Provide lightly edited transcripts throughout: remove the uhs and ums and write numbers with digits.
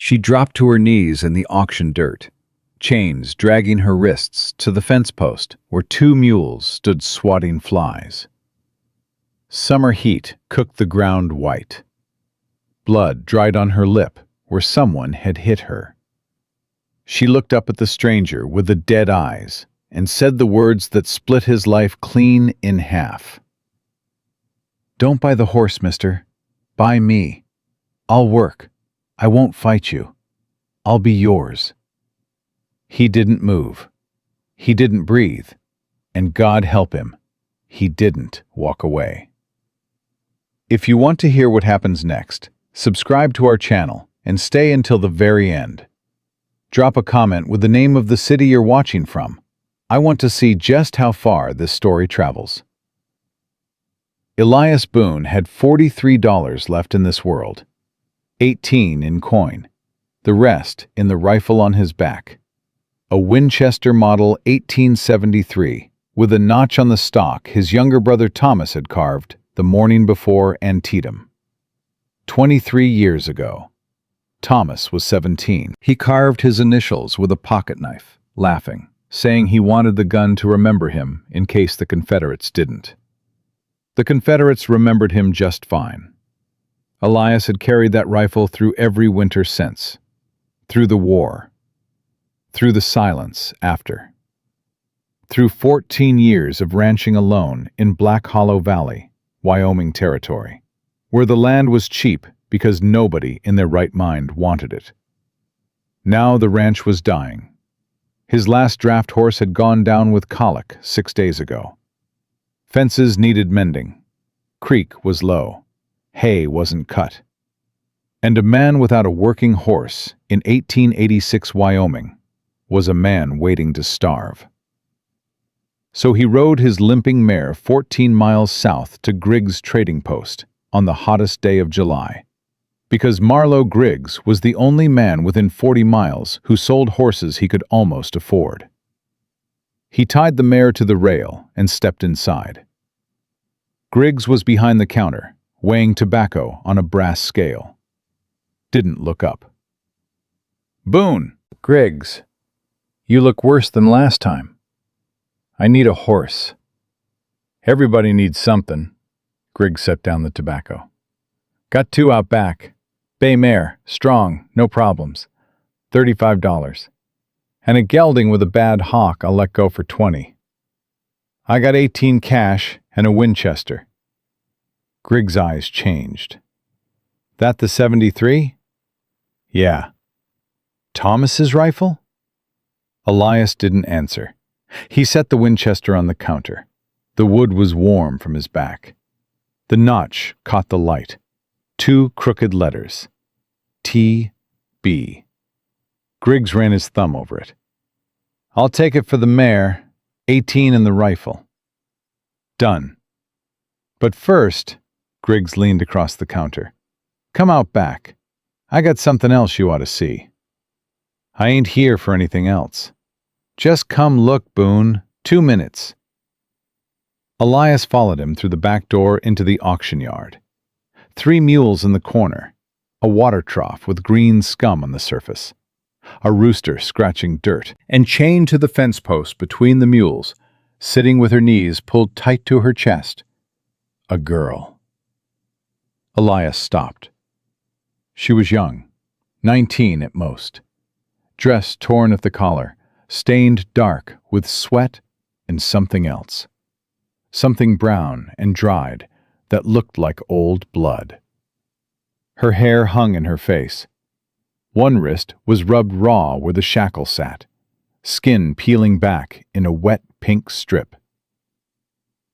She dropped to her knees in the auction dirt, chains dragging her wrists to the fence post where two mules stood swatting flies. Summer heat cooked the ground white. Blood dried on her lip where someone had hit her. She looked up at the stranger with the dead eyes and said the words that split his life clean in half. "Don't buy the horse, mister. Buy me. I'll work. I won't fight you. I'll be yours." He didn't move. He didn't breathe. And God help him, he didn't walk away. If you want to hear what happens next, subscribe to our channel and stay until the very end. Drop a comment with the name of the city you're watching from. I want to see just how far this story travels. Elias Boone had $43 left in this world, 18 in coin, the rest in the rifle on his back. A Winchester Model 1873 with a notch on the stock his younger brother Thomas had carved the morning before Antietam. 23 years ago. Thomas was 17. He carved his initials with a pocket knife, laughing, saying he wanted the gun to remember him in case the Confederates didn't. The Confederates remembered him just fine. Elias had carried that rifle through every winter since, through the war, through the silence after, through 14 years of ranching alone in Black Hollow Valley, Wyoming Territory, where the land was cheap because nobody in their right mind wanted it. Now the ranch was dying. His last draft horse had gone down with colic 6 days ago. Fences needed mending. Creek was low. Hay wasn't cut. And a man without a working horse in 1886 Wyoming was a man waiting to starve. So he rode his limping mare 14 miles south to Griggs' trading post on the hottest day of July, because Marlowe Griggs was the only man within 40 miles who sold horses he could almost afford. He tied the mare to the rail and stepped inside. Griggs was behind the counter, weighing tobacco on a brass scale. Didn't look up. "Boone!" "Griggs, you look worse than last time. I need a horse." "Everybody needs something." Griggs set down the tobacco. "Got two out back. Bay mare, strong, no problems. $35. And a gelding with a bad hock I'll let go for 20. I got 18 cash and a Winchester." Griggs' eyes changed. "That the 73? "Yeah." "Thomas's rifle?" Elias didn't answer. He set the Winchester on the counter. The wood was warm from his back. The notch caught the light. 2 crooked letters. T.B. Griggs ran his thumb over it. "I'll take it for the mare, 18 in the rifle." "Done. But first," Griggs leaned across the counter, "come out back. I got something else you ought to see." "I ain't here for anything else. Just come look, Boone. 2 minutes." Elias followed him through the back door into the auction yard. 3 mules in the corner, a water trough with green scum on the surface, a rooster scratching dirt, and chained to the fence post between the mules, sitting with her knees pulled tight to her chest, a girl. Elias stopped. She was young, 19 at most, dress torn at the collar, stained dark with sweat and something else. Something brown and dried that looked like old blood. Her hair hung in her face. One wrist was rubbed raw where the shackle sat, skin peeling back in a wet pink strip.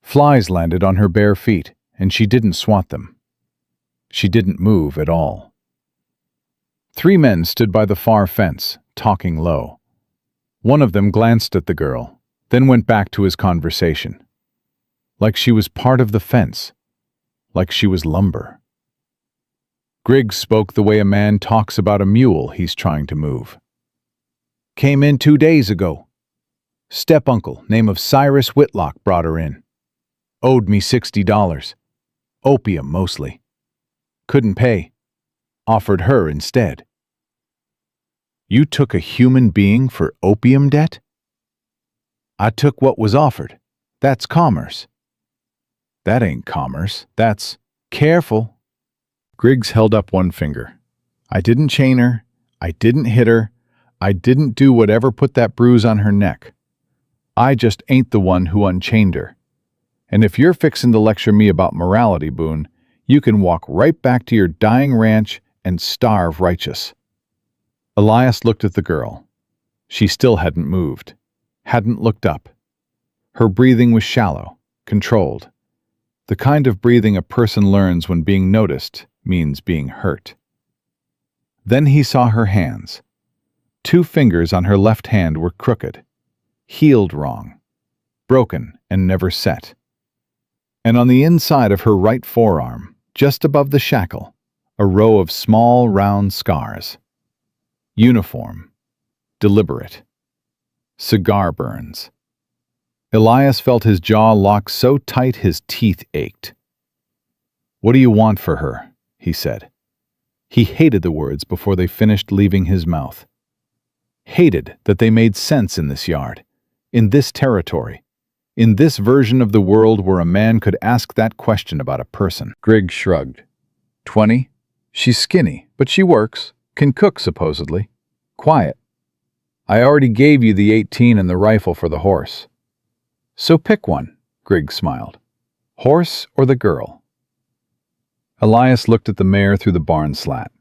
Flies landed on her bare feet, and she didn't swat them. She didn't move at all. 3 men stood by the far fence, talking low. One of them glanced at the girl, then went back to his conversation. Like she was part of the fence, like she was lumber. Griggs spoke the way a man talks about a mule he's trying to move. "Came in 2 days ago. Step-uncle, name of Cyrus Whitlock, brought her in. Owed me $60. Opium, mostly. Couldn't pay. Offered her instead. You took a human being for opium debt? I took what was offered. That's commerce. That ain't commerce. That's careful. Griggs held up one finger. I didn't chain her. I didn't hit her. I didn't do whatever put that bruise on her neck. I just ain't the one who unchained her. And if you're fixin' to lecture me about morality, Boone, you can walk right back to your dying ranch and starve righteous. Elias looked at the girl. She still hadn't moved, hadn't looked up. Her breathing was shallow, controlled. The kind of breathing a person learns when being noticed means being hurt. Then he saw her hands. 2 fingers on her left hand were crooked, healed wrong, broken and never set. And on the inside of her right forearm, just above the shackle, a row of small, round scars. Uniform, deliberate. Cigar burns. Elias felt his jaw lock so tight his teeth ached. "What do you want for her?" he said. He hated the words before they finished leaving his mouth. Hated that they made sense in this yard, in this territory, in this version of the world where a man could ask that question about a person. Griggs shrugged. 20? She's skinny, but she works, can cook supposedly. Quiet. I already gave you the 18 and the rifle for the horse. So pick one, Griggs smiled. Horse or the girl? Elias looked at the mare through the barn slat.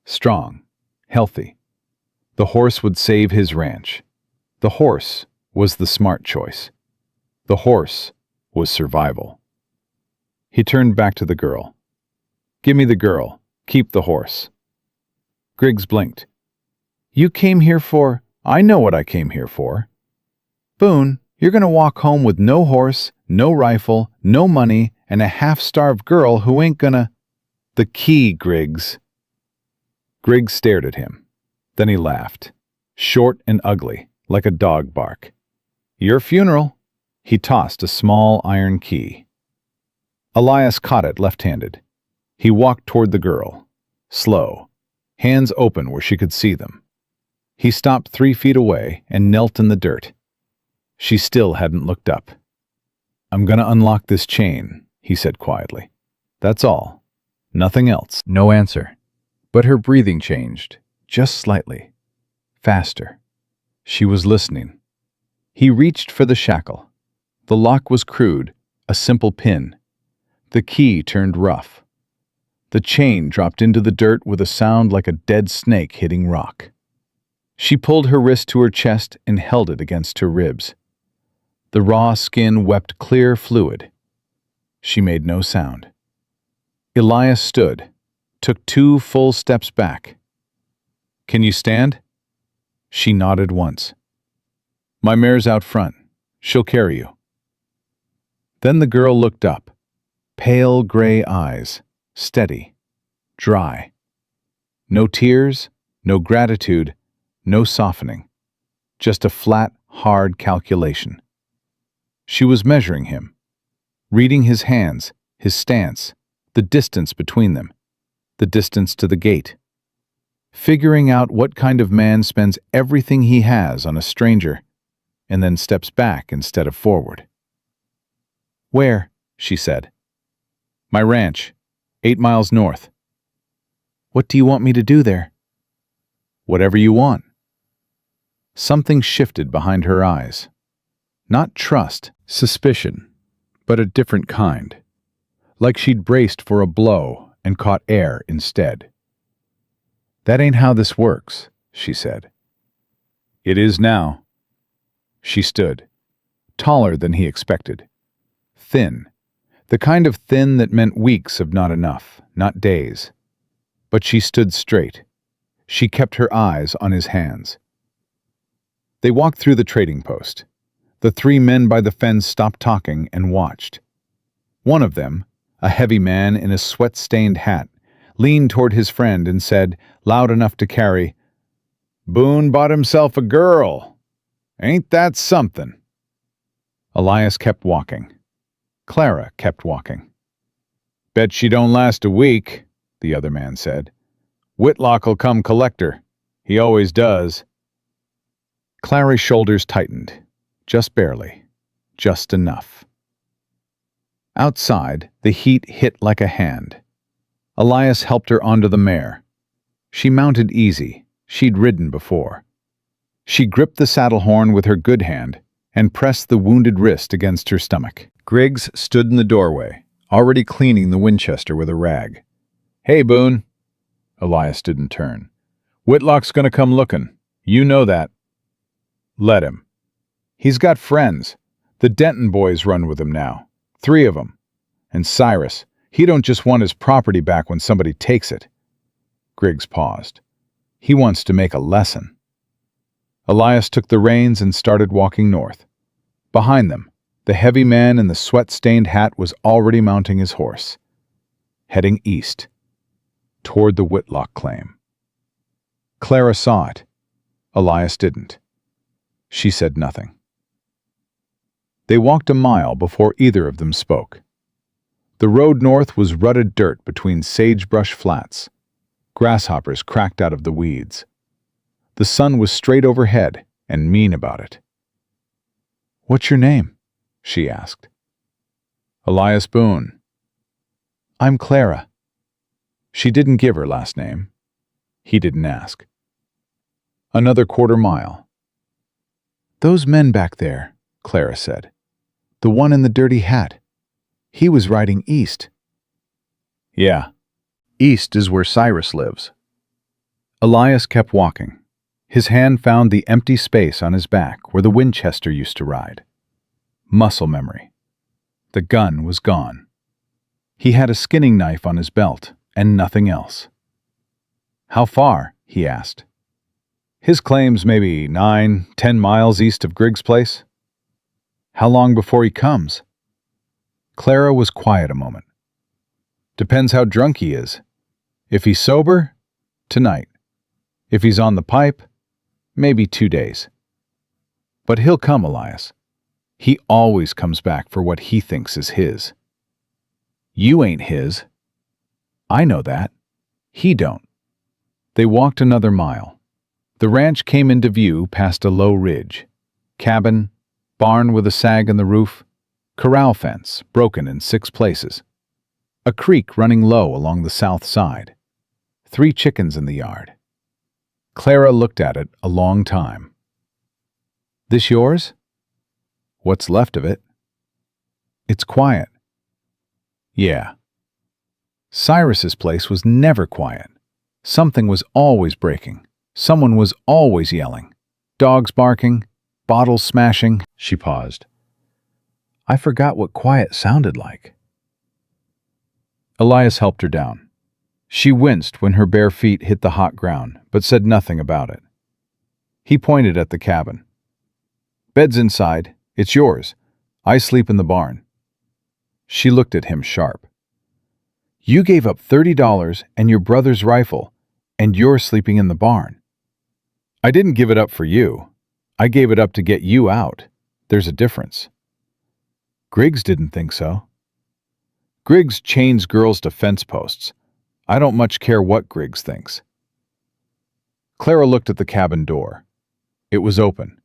Strong, healthy. The horse would save his ranch. The horse was the smart choice. The horse was survival. He turned back to the girl. Give me the girl. Keep the horse. Griggs blinked. You came here for... I know what I came here for. Boone, you're going to walk home with no horse, no rifle, no money, and a half-starved girl who ain't gonna... The key, Griggs. Griggs stared at him. Then he laughed. Short and ugly, like a dog bark. Your funeral. He tossed a small iron key. Elias caught it left-handed. He walked toward the girl. Slow. Hands open where she could see them. He stopped 3 feet away and knelt in the dirt. She still hadn't looked up. I'm gonna unlock this chain, he said quietly. That's all. Nothing else. No answer. But her breathing changed, just slightly. Faster. She was listening. He reached for the shackle. The lock was crude, a simple pin. The key turned rough. The chain dropped into the dirt with a sound like a dead snake hitting rock. She pulled her wrist to her chest and held it against her ribs. The raw skin wept clear fluid. She made no sound. Elias stood, took 2 full steps back. Can you stand? She nodded once. My mare's out front. She'll carry you. Then the girl looked up. Pale gray eyes, steady, dry. No tears, no gratitude, no softening. Just a flat, hard calculation. She was measuring him, reading his hands, his stance, the distance between them, the distance to the gate. Figuring out what kind of man spends everything he has on a stranger and then steps back instead of forward. Where? She said. My ranch, 8 miles north. What do you want me to do there? Whatever you want. Something shifted behind her eyes. Not trust, suspicion, but a different kind. Like she'd braced for a blow and caught air instead. That ain't how this works, she said. It is now. She stood, taller than he expected. Thin. The kind of thin that meant weeks of not enough, not days. But she stood straight. She kept her eyes on his hands. They walked through the trading post. The 3 men by the fence stopped talking and watched. One of them, a heavy man in a sweat-stained hat, leaned toward his friend and said, loud enough to carry, Boone bought himself a girl. Ain't that something? Elias kept walking. Clara kept walking. Bet she don't last a week, the other man said. Whitlock'll come collect her. He always does. Clara's shoulders tightened, just barely, just enough. Outside, the heat hit like a hand. Elias helped her onto the mare. She mounted easy. She'd ridden before. She gripped the saddle horn with her good hand and pressed the wounded wrist against her stomach. Griggs stood in the doorway, already cleaning the Winchester with a rag. "Hey, Boone." Elias didn't turn. "Whitlock's gonna come looking. You know that." "Let him. He's got friends. The Denton boys run with him now. 3 of 'em. And Cyrus, he don't just want his property back when somebody takes it." Griggs paused. "He wants to make a lesson." Elias took the reins and started walking north. Behind them, the heavy man in the sweat-stained hat was already mounting his horse, heading east, toward the Whitlock claim. Clara saw it. Elias didn't. She said nothing. They walked a mile before either of them spoke. The road north was rutted dirt between sagebrush flats. Grasshoppers cracked out of the weeds. The sun was straight overhead and mean about it. "What's your name?" she asked. "Elias Boone." "I'm Clara." She didn't give her last name. He didn't ask. Another quarter mile. "Those men back there," Clara said. "The one in the dirty hat. He was riding east." "Yeah. East is where Cyrus lives." Elias kept walking. His hand found the empty space on his back where the Winchester used to ride. Muscle memory. The gun was gone. He had a skinning knife on his belt and nothing else. "How far?" he asked. "His claim's maybe 9-10 miles east of Griggs' place." "How long before he comes?" Clara was quiet a moment. "Depends how drunk he is. If he's sober, tonight. If he's on the pipe, maybe 2 days. But he'll come, Elias. He always comes back for what he thinks is his." "You ain't his." "I know that. He don't." They walked another mile. The ranch came into view past a low ridge. Cabin, barn with a sag in the roof, corral fence broken in 6 places. A creek running low along the south side. 3 chickens in the yard. Clara looked at it a long time. "This yours?" "What's left of it." "It's quiet." "Yeah." Cyrus's place was never quiet. Something was always breaking. Someone was always yelling. Dogs barking, bottles smashing. She paused. "I forgot what quiet sounded like." Elias helped her down. She winced when her bare feet hit the hot ground, but said nothing about it. He pointed at the cabin. "Bed's inside. It's yours. I sleep in the barn." She looked at him sharp. "You gave up $30 and your brother's rifle, and you're sleeping in the barn." "I didn't give it up for you. I gave it up to get you out. There's a difference." "Griggs didn't think so." "Griggs chains girls to fence posts. I don't much care what Griggs thinks." Clara looked at the cabin door. It was open.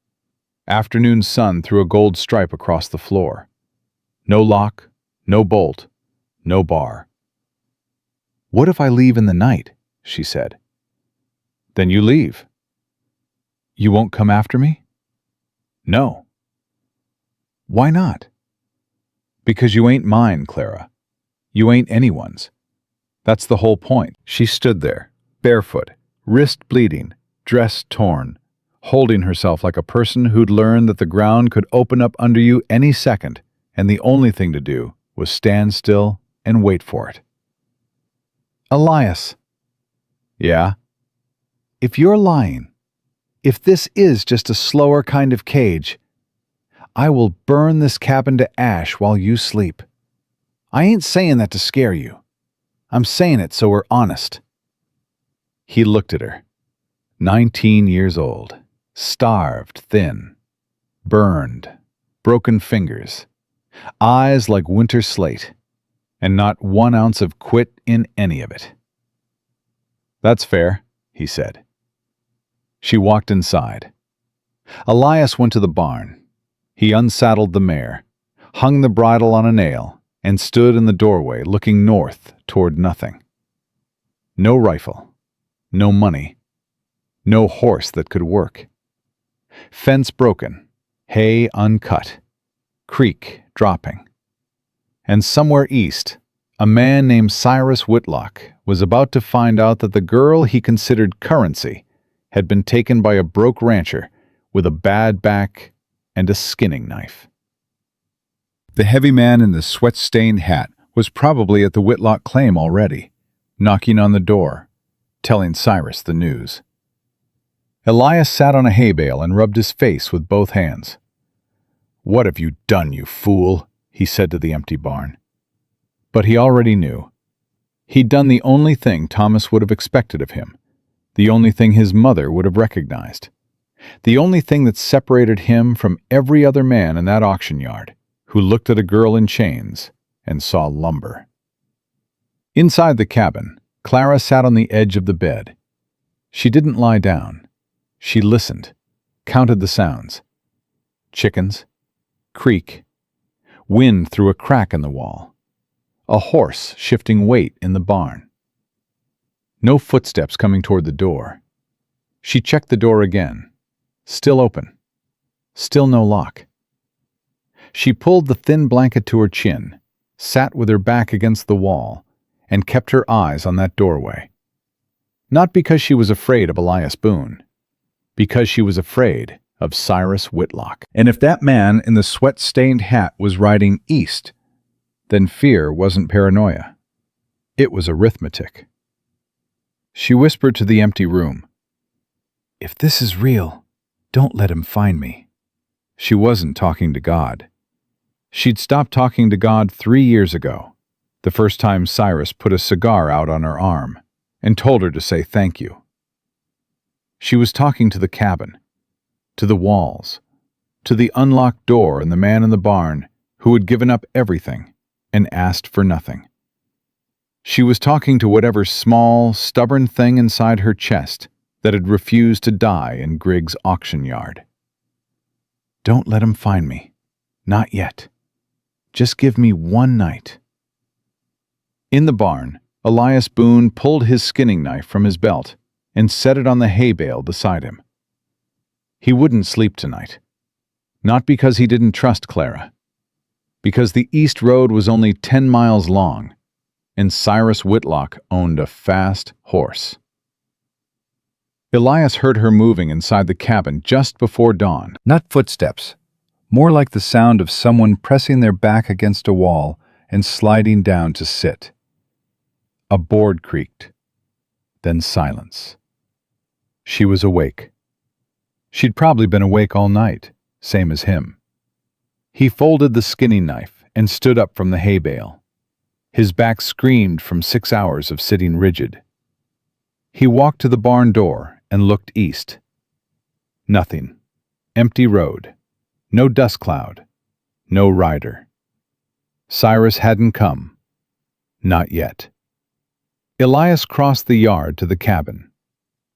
Afternoon sun threw a gold stripe across the floor. No lock, no bolt, no bar. "What if I leave in the night?" she said. "Then you leave." "You won't come after me?" "No." "Why not?" "Because you ain't mine, Clara. You ain't anyone's. That's the whole point." She stood there, barefoot, wrist bleeding, dress torn, holding herself like a person who'd learned that the ground could open up under you any second, and the only thing to do was stand still and wait for it. "Elias." "Yeah?" "If you're lying, if this is just a slower kind of cage, I will burn this cabin to ash while you sleep. I ain't saying that to scare you. I'm saying it so we're honest." He looked at her. 19 years old, starved, thin, burned, broken fingers, eyes like winter slate, and not 1 ounce of quit in any of it. "That's fair," he said. She walked inside. Elias went to the barn. He unsaddled the mare, hung the bridle on a nail, and stood in the doorway looking north toward nothing. No rifle, no money, no horse that could work. Fence broken, hay uncut, creek dropping. And somewhere east, a man named Cyrus Whitlock was about to find out that the girl he considered currency had been taken by a broke rancher with a bad back and a skinning knife. The heavy man in the sweat-stained hat was probably at the Whitlock claim already, knocking on the door, telling Cyrus the news. Elias sat on a hay bale and rubbed his face with both hands. "What have you done, you fool?" he said to the empty barn. But he already knew. He'd done the only thing Thomas would have expected of him, the only thing his mother would have recognized, the only thing that separated him from every other man in that auction yard who looked at a girl in chains and saw lumber. Inside the cabin, Clara sat on the edge of the bed. She didn't lie down. She listened, counted the sounds. Chickens, creek, wind through a crack in the wall, a horse shifting weight in the barn. No footsteps coming toward the door. She checked the door again. Still open. Still no lock. She pulled the thin blanket to her chin, sat with her back against the wall, and kept her eyes on that doorway. Not because she was afraid of Elias Boone, because she was afraid of Cyrus Whitlock. And if that man in the sweat-stained hat was riding east, then fear wasn't paranoia. It was arithmetic. She whispered to the empty room, "If this is real, don't let him find me." She wasn't talking to God. She'd stopped talking to God 3 years ago, the first time Cyrus put a cigar out on her arm and told her to say thank you. She was talking to the cabin, to the walls, to the unlocked door and the man in the barn who had given up everything and asked for nothing. She was talking to whatever small, stubborn thing inside her chest that had refused to die in Grigg's auction yard. "Don't let him find me. Not yet. Just give me one night." In the barn, Elias Boone pulled his skinning knife from his belt and set it on the hay bale beside him. He wouldn't sleep tonight. Not because he didn't trust Clara. Because the East Road was only 10 miles long, and Cyrus Whitlock owned a fast horse. Elias heard her moving inside the cabin just before dawn. Not footsteps, more like the sound of someone pressing their back against a wall and sliding down to sit. A board creaked, then silence. She was awake. She'd probably been awake all night, same as him. He folded the skinning knife and stood up from the hay bale. His back screamed from 6 hours of sitting rigid. He walked to the barn door and looked east. Nothing. Empty road. No dust cloud. No rider. Cyrus hadn't come. Not yet. Elias crossed the yard to the cabin.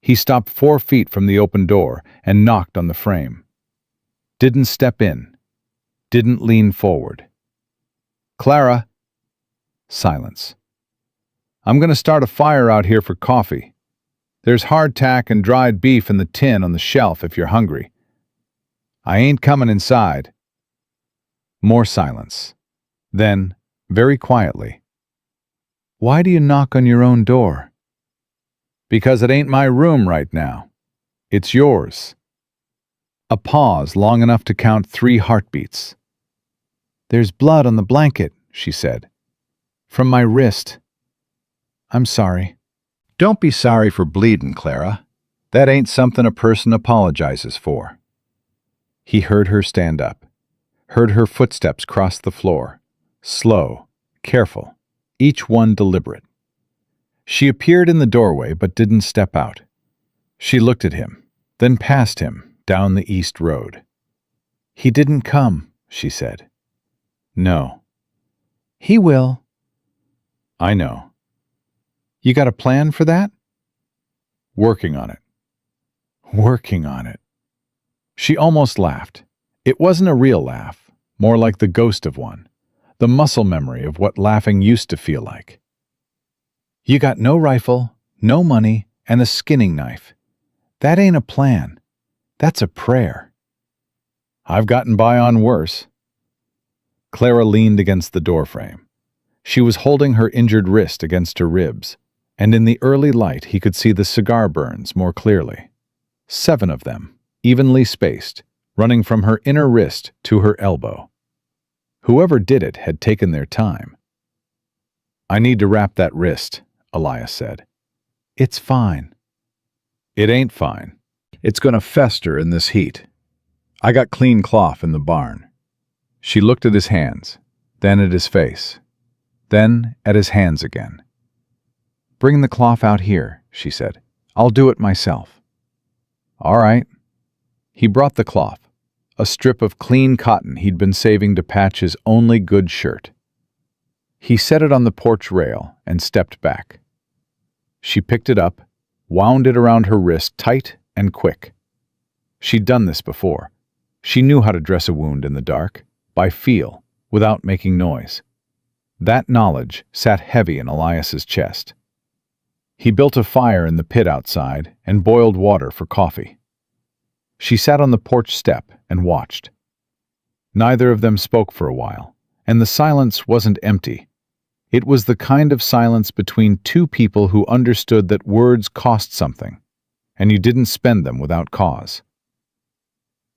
He stopped 4 feet from the open door and knocked on the frame. Didn't step in. Didn't lean forward. "Clara." Silence. "I'm going to start a fire out here for coffee. There's hardtack and dried beef in the tin on the shelf if you're hungry. I ain't coming inside." More silence. Then, very quietly, "Why do you knock on your own door?" "Because it ain't my room right now. It's yours." A pause long enough to count 3 heartbeats. "There's blood on the blanket," she said. "From my wrist. I'm sorry." "Don't be sorry for bleeding, Clara. That ain't something a person apologizes for." He heard her stand up, heard her footsteps cross the floor, slow, careful, each one deliberate. She appeared in the doorway but didn't step out. She looked at him, then past him, down the east road. "He didn't come," she said. "No." "He will." "I know." "You got a plan for that?" "Working on it." Working on it. She almost laughed. It wasn't a real laugh, more like the ghost of one, the muscle memory of what laughing used to feel like. You got no rifle, no money, and a skinning knife. That ain't a plan. That's a prayer. I've gotten by on worse. Clara leaned against the doorframe. She was holding her injured wrist against her ribs, and in the early light he could see the cigar burns more clearly. 7 of them, evenly spaced, running from her inner wrist to her elbow. Whoever did it had taken their time. I need to wrap that wrist, Elias said. It's fine. It ain't fine. It's gonna fester in this heat. I got clean cloth in the barn. She looked at his hands, then at his face, then at his hands again. Bring the cloth out here, she said. I'll do it myself. All right. He brought the cloth, a strip of clean cotton he'd been saving to patch his only good shirt. He set it on the porch rail and stepped back. She picked it up, wound it around her wrist tight and quick. She'd done this before. She knew how to dress a wound in the dark, by feel, without making noise. That knowledge sat heavy in Elias's chest. He built a fire in the pit outside and boiled water for coffee. She sat on the porch step and watched. Neither of them spoke for a while, and the silence wasn't empty. It was the kind of silence between two people who understood that words cost something, and you didn't spend them without cause.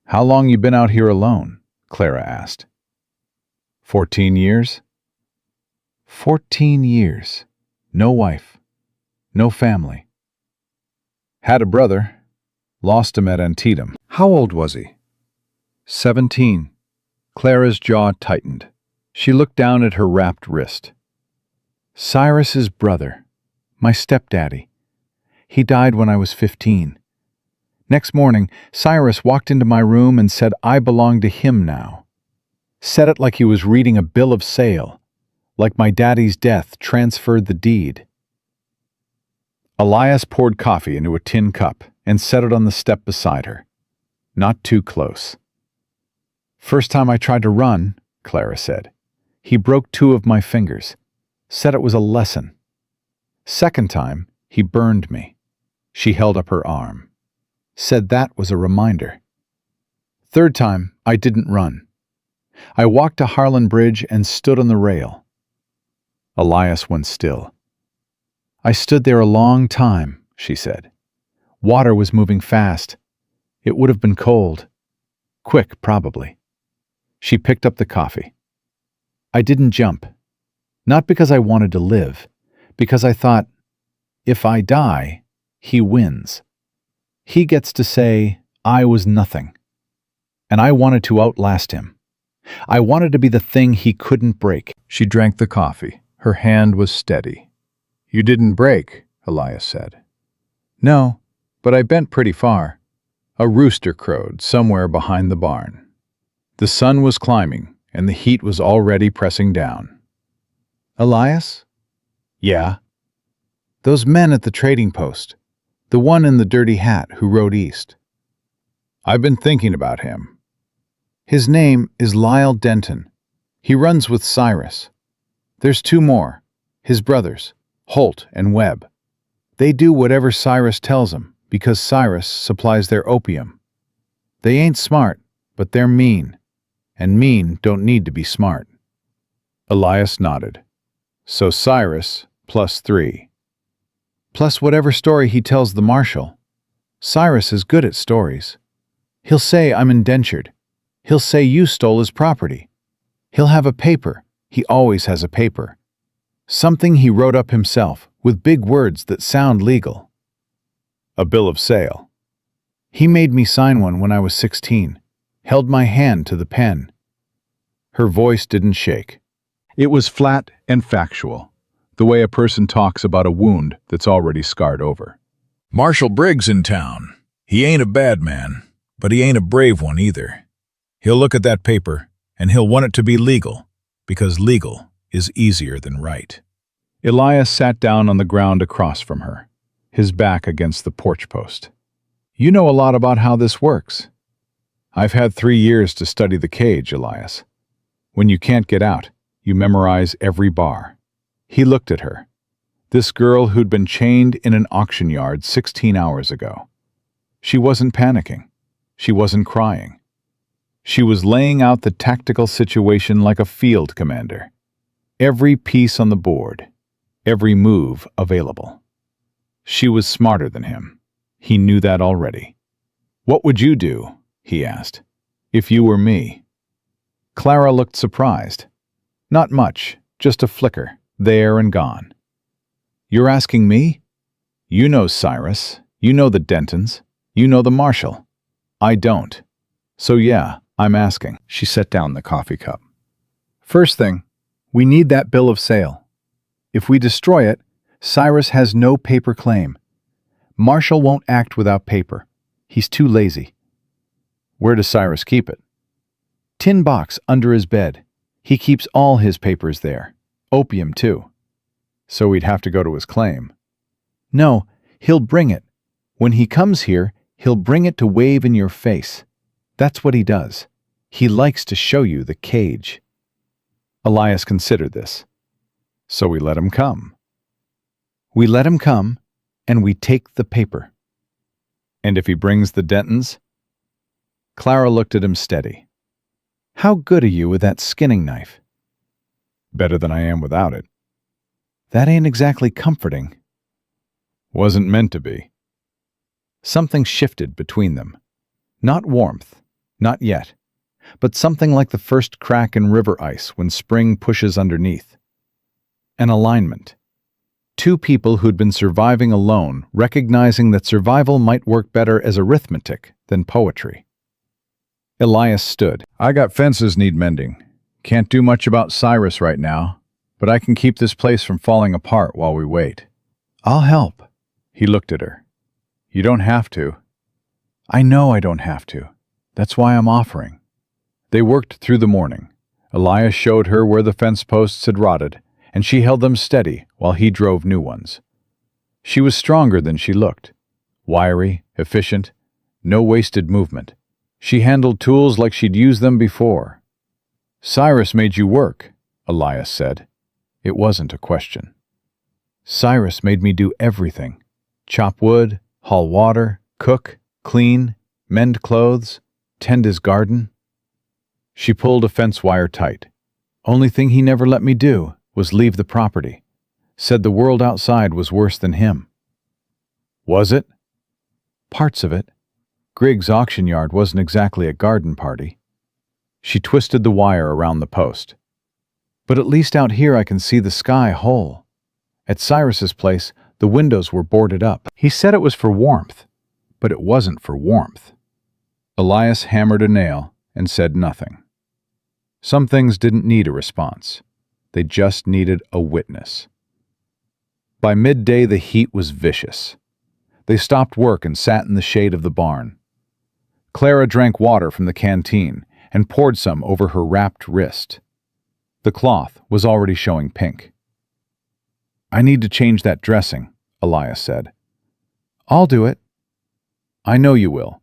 How long you been out here alone? Clara asked. 14 years? 14 years. No wife. No family. Had a brother. Lost him at Antietam. How old was he? 17. Clara's jaw tightened. She looked down at her wrapped wrist. Cyrus's brother. My stepdaddy. He died when I was 15. Next morning, Cyrus walked into my room and said I belonged to him now. Said it like he was reading a bill of sale, like my daddy's death transferred the deed. Elias poured coffee into a tin cup and set it on the step beside her. Not too close. First time I tried to run, Clara said. He broke 2 of my fingers. Said it was a lesson. Second time, he burned me. She held up her arm. Said that was a reminder. Third time, I didn't run. I walked to Harlan Bridge and stood on the rail. Elias went still. I stood there a long time, she said. Water was moving fast. It would have been cold. Quick, probably. She picked up the coffee. I didn't jump. Not because I wanted to live, because I thought, if I die, he wins. He gets to say, I was nothing. And I wanted to outlast him. I wanted to be the thing he couldn't break. She drank the coffee. Her hand was steady. You didn't break, Elias said. No, but I bent pretty far. A rooster crowed somewhere behind the barn. The sun was climbing, and the heat was already pressing down. Elias? Yeah. Those men at the trading post. The one in the dirty hat who rode east. I've been thinking about him. His name is Lyle Denton. He runs with Cyrus. There's 2 more, his brothers, Holt and Webb. They do whatever Cyrus tells them because Cyrus supplies their opium. They ain't smart, but they're mean, and mean don't need to be smart. Elias nodded. So Cyrus plus 3. Plus whatever story he tells the marshal. Cyrus is good at stories. He'll say I'm indentured. He'll say you stole his property. He'll have a paper. He always has a paper. Something he wrote up himself, with big words that sound legal. A bill of sale. He made me sign one when I was 16. Held my hand to the pen. Her voice didn't shake. It was flat and factual, the way a person talks about a wound that's already scarred over. Marshal Briggs in town. He ain't a bad man, but he ain't a brave one either. He'll look at that paper, and he'll want it to be legal, because legal is easier than right. Elias sat down on the ground across from her, his back against the porch post. You know a lot about how this works. I've had 3 years to study the cage, Elias. When you can't get out, you memorize every bar. He looked at her. This girl who'd been chained in an auction yard 16 hours ago. She wasn't panicking. She wasn't crying. She was laying out the tactical situation like a field commander. Every piece on the board, every move available. She was smarter than him. He knew that already. "What would you do?" he asked. "If you were me?" Clara looked surprised. "Not much, just a flicker, there and gone." "You're asking me? You know Cyrus, you know the Dentons, you know the Marshal. I don't. So yeah, I'm asking." She set down the coffee cup. "First thing, we need that bill of sale. If we destroy it, Cyrus has no paper claim. Marshal won't act without paper. He's too lazy." "Where does Cyrus keep it?" "Tin box under his bed. He keeps all his papers there. Opium, too." "So we'd have to go to his claim." "No, he'll bring it. When he comes here, he'll bring it to wave in your face. That's what he does. He likes to show you the cage." Elias considered this. "So we let him come." "We let him come, and we take the paper." "And if he brings the Dentons?" Clara looked at him steady. "How good are you with that skinning knife?" "Better than I am without it." "That ain't exactly comforting." "Wasn't meant to be." Something shifted between them. Not warmth, not yet, but something like the first crack in river ice when spring pushes underneath. An alignment. Two people who'd been surviving alone, recognizing that survival might work better as arithmetic than poetry. Elias stood. "I got fences need mending. Can't do much about Cyrus right now, but I can keep this place from falling apart while we wait." "I'll help." He looked at her. "You don't have to." "I know I don't have to. That's why I'm offering." They worked through the morning. Elias showed her where the fence posts had rotted, and she held them steady while he drove new ones. She was stronger than she looked. Wiry, efficient, no wasted movement. She handled tools like she'd used them before. "Cyrus made you work," Elias said. It wasn't a question. "Cyrus made me do everything. Chop wood, haul water, cook, clean, mend clothes, tend his garden." She pulled a fence wire tight. "Only thing he never let me do was leave the property. Said the world outside was worse than him." "Was it?" "Parts of it. Griggs' auction yard wasn't exactly a garden party." She twisted the wire around the post. "But at least out here I can see the sky whole. At Cyrus's place, the windows were boarded up. He said it was for warmth, but it wasn't for warmth." Elias hammered a nail and said nothing. Some things didn't need a response. They just needed a witness. By midday, the heat was vicious. They stopped work and sat in the shade of the barn. Clara drank water from the canteen and poured some over her wrapped wrist. The cloth was already showing pink. "I need to change that dressing," Elias said. "I'll do it." "I know you will,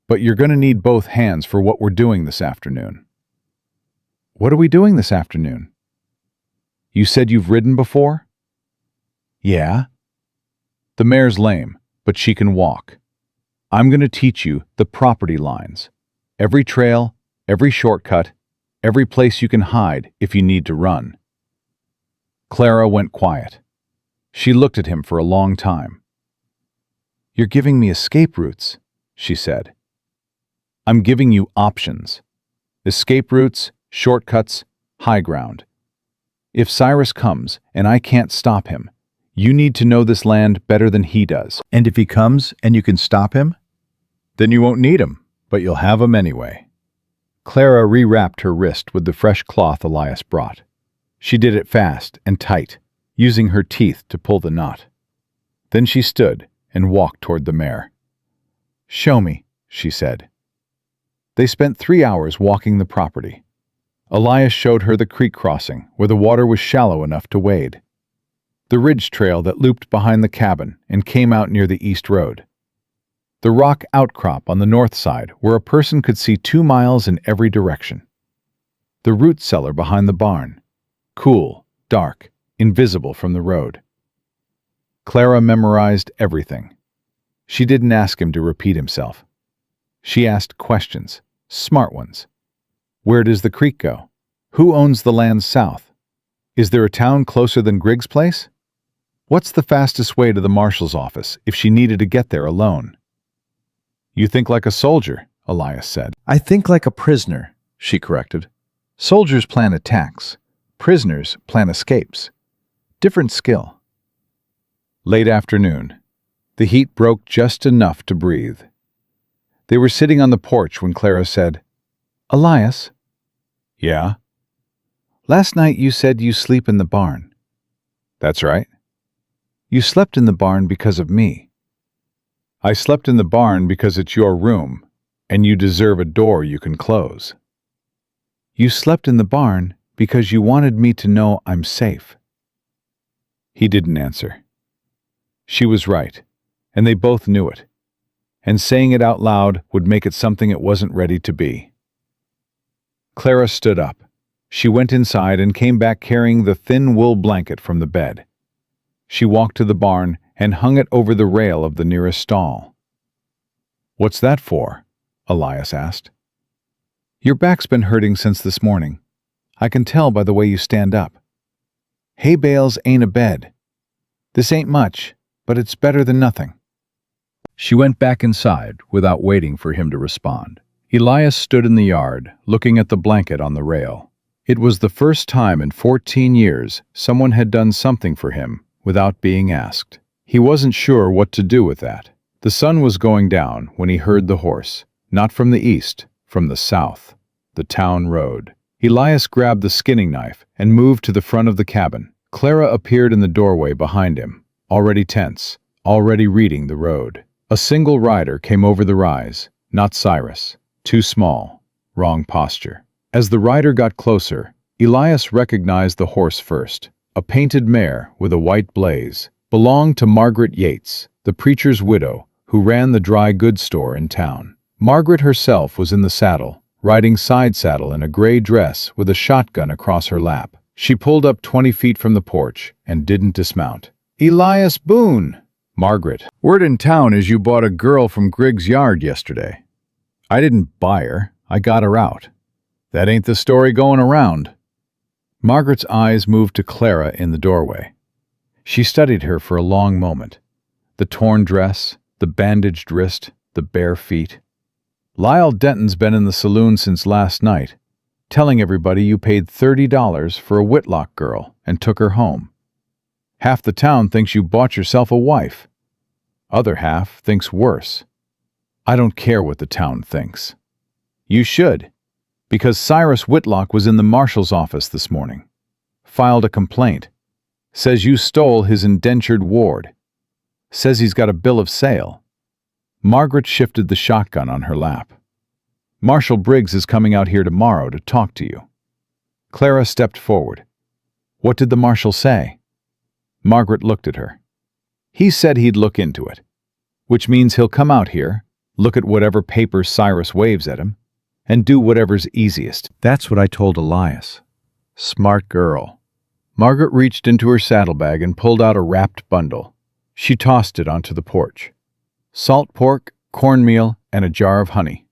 but you're going to need both hands for what we're doing this afternoon." "What are we doing this afternoon?" "You said you've ridden before?" "Yeah." "The mare's lame, but she can walk. I'm going to teach you the property lines. Every trail, every shortcut, every place you can hide if you need to run." Clara went quiet. She looked at him for a long time. "You're giving me escape routes," she said. "I'm giving you options. Escape routes, shortcuts, high ground. If Cyrus comes and I can't stop him, you need to know this land better than he does. And if he comes and you can stop him, then you won't need him, but you'll have him anyway." Clara rewrapped her wrist with the fresh cloth Elias brought. She did it fast and tight, using her teeth to pull the knot. Then she stood and walked toward the mare. "Show me," she said. They spent 3 hours walking the property. Elias showed her the creek crossing where the water was shallow enough to wade, the ridge trail that looped behind the cabin and came out near the east road, The rock outcrop on the north side where a person could see 2 miles in every direction. The root cellar behind the barn. Cool, dark, invisible from the road. Clara memorized everything. She didn't ask him to repeat himself. She asked questions, smart ones. Where does the creek go? Who owns the land south? Is there a town closer than Griggs' place? What's the fastest way to the marshal's office if she needed to get there alone? You think like a soldier, Elias said. I think like a prisoner, she corrected. Soldiers plan attacks. Prisoners plan escapes. Different skill. Late afternoon. The heat broke just enough to breathe. They were sitting on the porch when Clara said, Elias? Yeah? Last night you said you sleep in the barn. That's right. You slept in the barn because of me. I slept in the barn because it's your room, and you deserve a door you can close. You slept in the barn because you wanted me to know I'm safe. He didn't answer. She was right, and they both knew it, and saying it out loud would make it something it wasn't ready to be. Clara stood up. She went inside and came back carrying the thin wool blanket from the bed. She walked to the barn and hung it over the rail of the nearest stall. What's that for? Elias asked. Your back's been hurting since this morning. I can tell by the way you stand up. Hay bales ain't a bed. This ain't much, but it's better than nothing. She went back inside without waiting for him to respond. Elias stood in the yard, looking at the blanket on the rail. It was the first time in 14 years someone had done something for him without being asked. He wasn't sure what to do with that. The sun was going down when he heard the horse, not from the east, from the south, the town road. Elias grabbed the skinning knife and moved to the front of the cabin. Clara appeared in the doorway behind him, already tense, already reading the road. A single rider came over the rise, not Cyrus. Too small, wrong posture. As the rider got closer, Elias recognized the horse first. A painted mare with a white blaze, belonged to Margaret Yates, the preacher's widow, who ran the dry goods store in town. Margaret herself was in the saddle, riding side saddle in a gray dress with a shotgun across her lap. She pulled up 20 feet from the porch and didn't dismount. Elias Boone! Margaret, word in town is you bought a girl from Griggs' yard yesterday. I didn't buy her, I got her out. That ain't the story going around. Margaret's eyes moved to Clara in the doorway. She studied her for a long moment. The torn dress, the bandaged wrist, the bare feet. Lyle Denton's been in the saloon since last night, telling everybody you paid $30 for a Whitlock girl and took her home. Half the town thinks you bought yourself a wife. Other half thinks worse. I don't care what the town thinks. You should, because Cyrus Whitlock was in the marshal's office this morning. Filed a complaint. Says you stole his indentured ward. Says he's got a bill of sale. Margaret shifted the shotgun on her lap. Marshal Briggs is coming out here tomorrow to talk to you. Clara stepped forward. What did the marshal say? Margaret looked at her. He said he'd look into it, which means he'll come out here, look at whatever papers Cyrus waves at him, and do whatever's easiest. That's what I told Elias. Smart girl. Margaret reached into her saddlebag and pulled out a wrapped bundle. She tossed it onto the porch. Salt pork, cornmeal, and a jar of honey.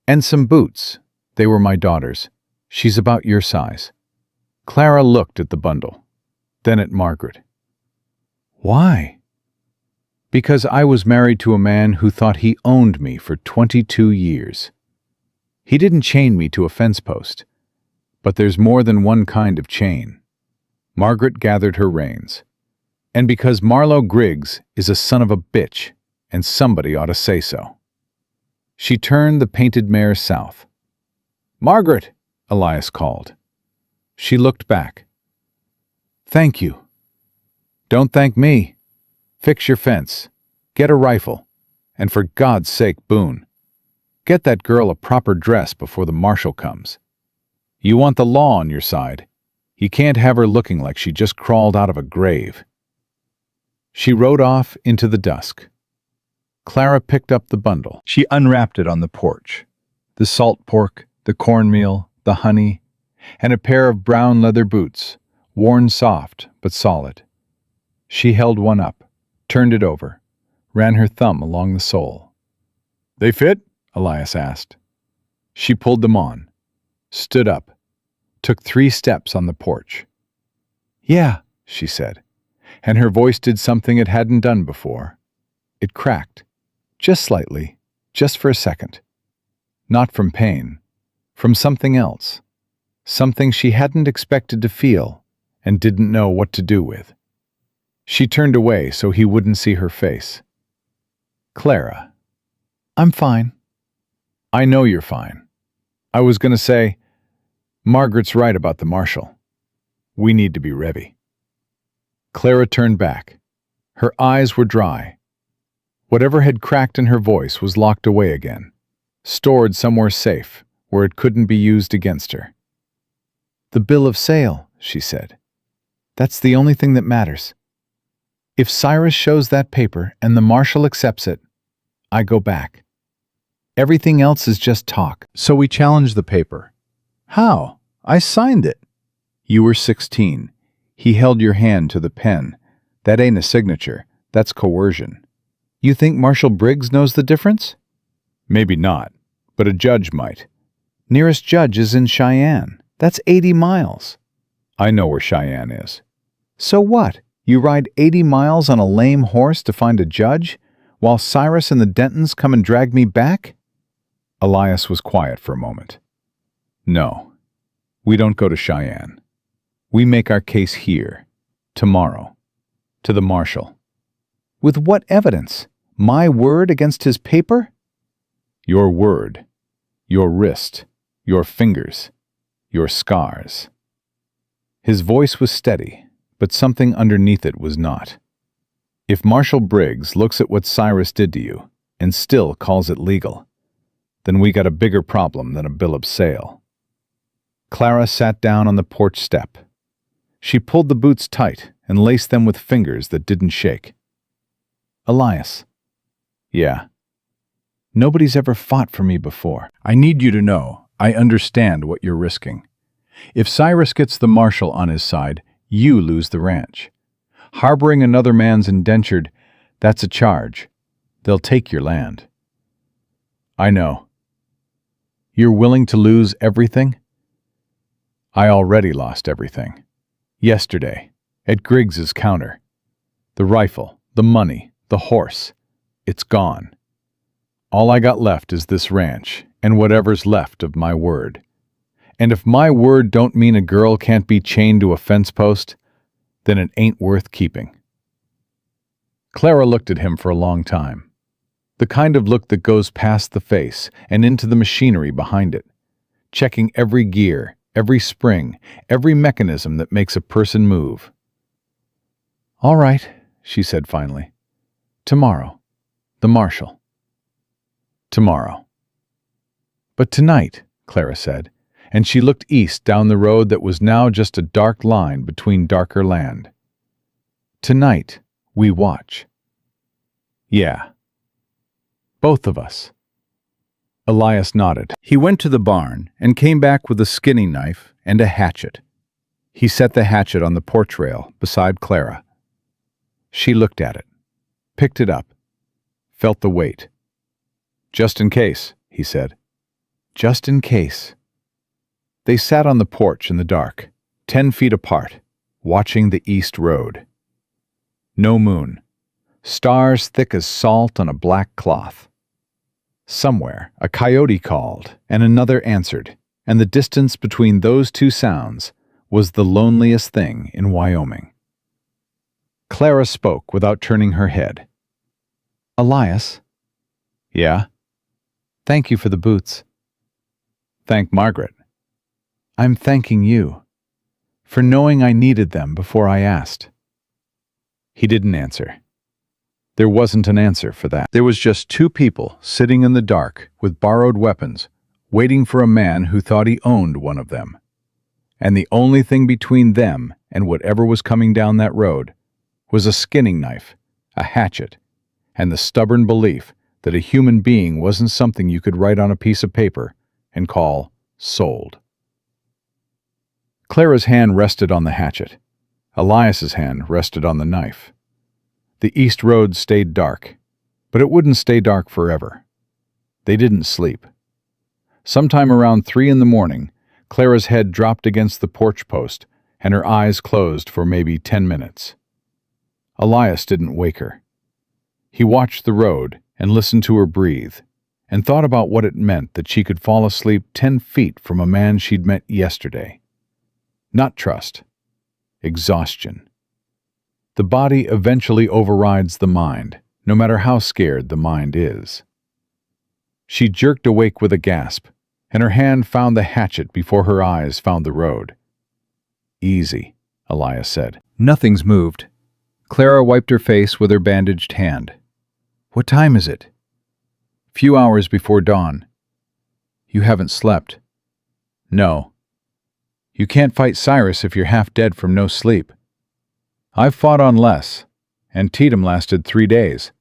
And some boots. They were my daughter's. She's about your size. Clara looked at the bundle, then at Margaret. Why? Because I was married to a man who thought he owned me for 22 years. He didn't chain me to a fence post, but there's more than one kind of chain. Margaret gathered her reins. And because Marlowe Griggs is a son of a bitch, and somebody ought to say so. She turned the painted mare south. Margaret, Elias called. She looked back. Thank you. Don't thank me. Fix your fence. Get a rifle. And for God's sake, Boone, get that girl a proper dress before the marshal comes. You want the law on your side. You can't have her looking like she just crawled out of a grave. She rode off into the dusk. Clara picked up the bundle. She unwrapped it on the porch. The salt pork, the cornmeal, the honey, and a pair of brown leather boots, worn soft but solid. She held one up, turned it over, ran her thumb along the sole. "They fit?" Elias asked. She pulled them on, stood up, took 3 steps on the porch. "Yeah," she said, and her voice did something it hadn't done before. It cracked, just slightly, just for a second. Not from pain, from something else, something she hadn't expected to feel and didn't know what to do with. She turned away so he wouldn't see her face. "Clara, I'm fine." "I know you're fine. I was going to say, Margaret's right about the marshal. We need to be ready." Clara turned back. Her eyes were dry. Whatever had cracked in her voice was locked away again, stored somewhere safe where it couldn't be used against her. "The bill of sale," she said. "That's the only thing that matters. If Cyrus shows that paper and the marshal accepts it, I go back. Everything else is just talk." So we challenged the paper. "How? I signed it." "You were 16. He held your hand to the pen. That ain't a signature. That's coercion." "You think Marshal Briggs knows the difference?" "Maybe not, but a judge might." "Nearest judge is in Cheyenne. That's 80 miles. "I know where Cheyenne is." "So what? You ride 80 miles on a lame horse to find a judge, while Cyrus and the Dentons come and drag me back?" Elias was quiet for a moment. "No, we don't go to Cheyenne. We make our case here, tomorrow, to the marshal." "With what evidence? My word against his paper?" "Your word, your wrist, your fingers, your scars." His voice was steady, but something underneath it was not. "If Marshal Briggs looks at what Cyrus did to you and still calls it legal, then we got a bigger problem than a bill of sale." Clara sat down on the porch step. She pulled the boots tight and laced them with fingers that didn't shake. "Elias." "Yeah." "Nobody's ever fought for me before. I need you to know I understand what you're risking. If Cyrus gets the marshal on his side, you lose the ranch. Harboring another man's indentured, that's a charge. They'll take your land." "I know." "You're willing to lose everything?" "I already lost everything. Yesterday, at Griggs's counter. The rifle, the money, the horse. It's gone. All I got left is this ranch and whatever's left of my word. And if my word don't mean a girl can't be chained to a fence post, then it ain't worth keeping." Clara looked at him for a long time. The kind of look that goes past the face and into the machinery behind it, checking every gear, every spring, every mechanism that makes a person move. "All right," she said finally. "Tomorrow. The marshal." "Tomorrow." "But tonight," Clara said, and she looked east down the road that was now just a dark line between darker land. "Tonight, we watch." "Yeah. Both of us." Elias nodded. He went to the barn and came back with a skinning knife and a hatchet. He set the hatchet on the porch rail beside Clara. She looked at it, picked it up, felt the weight. "Just in case," he said. "Just in case." They sat on the porch in the dark, 10 feet apart, watching the east road. No moon. Stars thick as salt on a black cloth. Somewhere, a coyote called, and another answered, and the distance between those 2 sounds was the loneliest thing in Wyoming. Clara spoke without turning her head. "Elias." "Yeah?" "Thank you for the boots." "Thank Margaret." "I'm thanking you for knowing I needed them before I asked." He didn't answer. There wasn't an answer for that. There was just 2 people sitting in the dark with borrowed weapons, waiting for a man who thought he owned one of them. And the only thing between them and whatever was coming down that road was a skinning knife, a hatchet, and the stubborn belief that a human being wasn't something you could write on a piece of paper and call sold. Clara's hand rested on the hatchet. Elias's hand rested on the knife. The east road stayed dark, but it wouldn't stay dark forever. They didn't sleep. Sometime around 3 in the morning, Clara's head dropped against the porch post and her eyes closed for maybe 10 minutes. Elias didn't wake her. He watched the road and listened to her breathe and thought about what it meant that she could fall asleep 10 feet from a man she'd met yesterday. Not trust. Exhaustion. The body eventually overrides the mind, no matter how scared the mind is. She jerked awake with a gasp, and her hand found the hatchet before her eyes found the road. "Easy," Elias said. "Nothing's moved." Clara wiped her face with her bandaged hand. "What time is it?" "Few hours before dawn." "You haven't slept." "No." "You can't fight Cyrus if you're half dead from no sleep." "I've fought on less. Antietam lasted 3 days.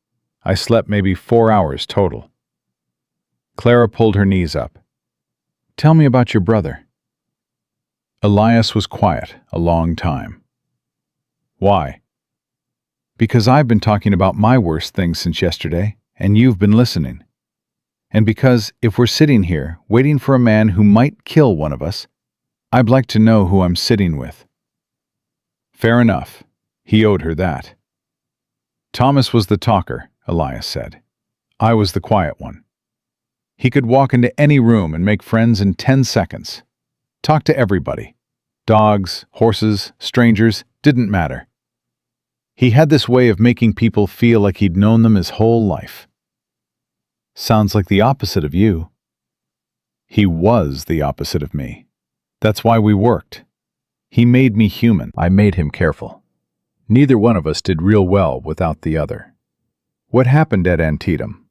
I slept maybe 4 hours total." Clara pulled her knees up. "Tell me about your brother." Elias was quiet a long time. "Why?" "Because I've been talking about my worst things since yesterday, and you've been listening. And because if we're sitting here, waiting for a man who might kill one of us, I'd like to know who I'm sitting with." Fair enough. He owed her that. "Thomas was the talker," Elias said. "I was the quiet one. He could walk into any room and make friends in 10 seconds. Talk to everybody. Dogs, horses, strangers, didn't matter. He had this way of making people feel like he'd known them his whole life." "Sounds like the opposite of you." "He was the opposite of me. That's why we worked. He made me human. I made him careful. Neither one of us did real well without the other." "What happened at Antietam?"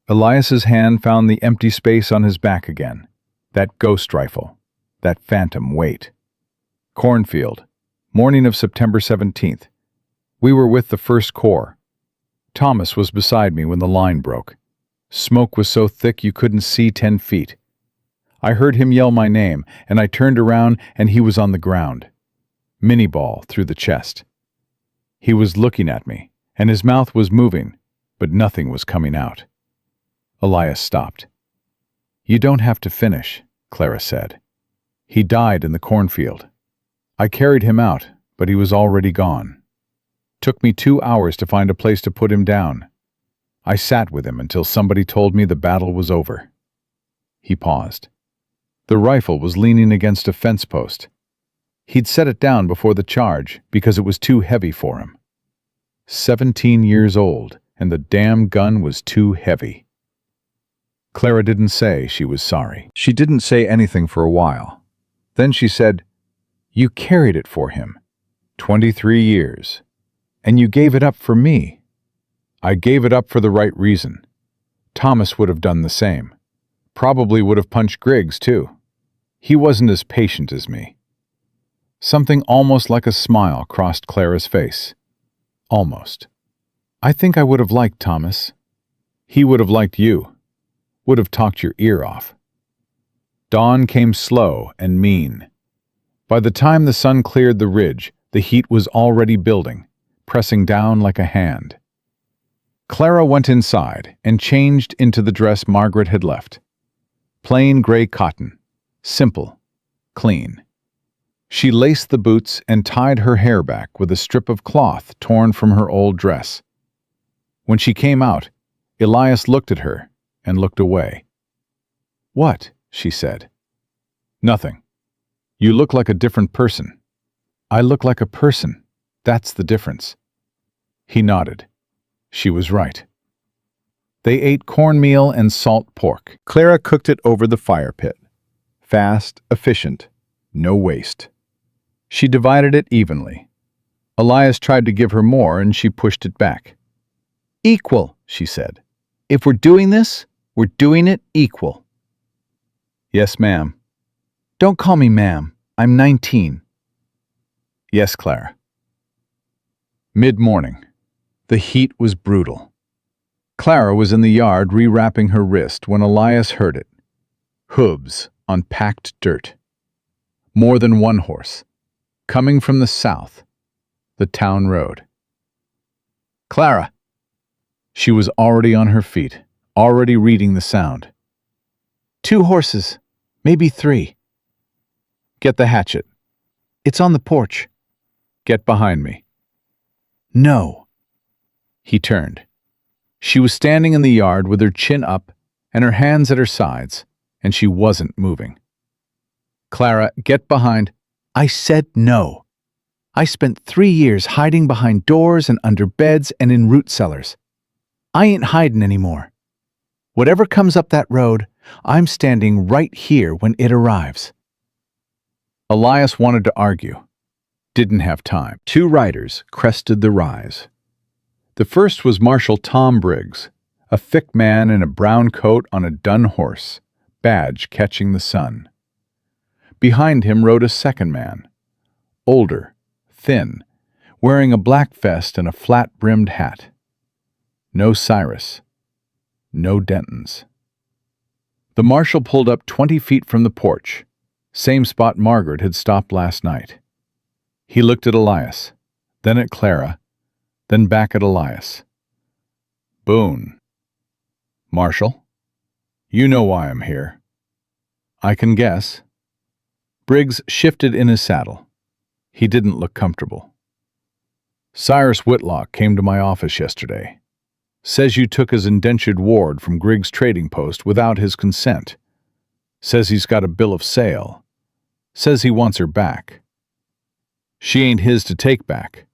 Elias's hand found the empty space on his back again. That ghost rifle. That phantom weight. "Cornfield. Morning of September 17th. We were with the 1st Corps. Thomas was beside me when the line broke. Smoke was so thick you couldn't see 10 feet. I heard him yell my name, and I turned around and he was on the ground. Minie-ball through the chest. He was looking at me, and his mouth was moving, but nothing was coming out." Elias stopped. "You don't have to finish," Clara said. "He died in the cornfield. I carried him out, but he was already gone. Took me 2 hours to find a place to put him down. I sat with him until somebody told me the battle was over." He paused. The rifle was leaning against a fence post. He'd set it down before the charge because it was too heavy for him. 17 years old, and the damn gun was too heavy. Clara didn't say she was sorry. She didn't say anything for a while. Then she said, "You carried it for him. 23 years. And you gave it up for me." "I gave it up for the right reason. Thomas would have done the same. Probably would have punched Griggs, too. He wasn't as patient as me." Something almost like a smile crossed Clara's face. Almost. "I think I would have liked Thomas. He would have liked you. Would have talked your ear off." Dawn came slow and mean. By the time the sun cleared the ridge, the heat was already building, pressing down like a hand. Clara went inside and changed into the dress Margaret had left. Plain gray cotton. Simple. Clean. She laced the boots and tied her hair back with a strip of cloth torn from her old dress. When she came out, Elias looked at her and looked away. "What?" she said. "Nothing. You look like a different person." "I look like a person. That's the difference." He nodded. She was right. They ate cornmeal and salt pork. Clara cooked it over the fire pit. Fast, efficient, no waste. She divided it evenly. Elias tried to give her more and she pushed it back. "Equal," she said. "If we're doing this, we're doing it equal." "Yes, ma'am." "Don't call me ma'am. I'm 19. "Yes, Clara." Mid-morning. The heat was brutal. Clara was in the yard rewrapping her wrist when Elias heard it. Hooves on packed dirt. More than one horse. Coming from the south. The town road. Clara! She was already on her feet, already reading the sound. 2 horses, maybe 3. Get the hatchet. It's on the porch. Get behind me. No. He turned. She was standing in the yard with her chin up and her hands at her sides, and she wasn't moving. Clara, get behind. I said no. I spent 3 years hiding behind doors and under beds and in root cellars. I ain't hiding anymore. Whatever comes up that road, I'm standing right here when it arrives. Elias wanted to argue. Didn't have time. 2 riders crested the rise. The first was Marshal Tom Briggs, a thick man in a brown coat on a dun horse, badge catching the sun. Behind him rode a second man, older, thin, wearing a black vest and a flat-brimmed hat. No Cyrus. No Dentons. The marshal pulled up 20 feet from the porch, same spot Margaret had stopped last night. He looked at Elias, then at Clara, then back at Elias. Boone. Marshal, you know why I'm here. I can guess. Briggs shifted in his saddle. He didn't look comfortable. Cyrus Whitlock came to my office yesterday. Says you took his indentured ward from Griggs' trading post without his consent. Says he's got a bill of sale. Says he wants her back. She ain't his to take back.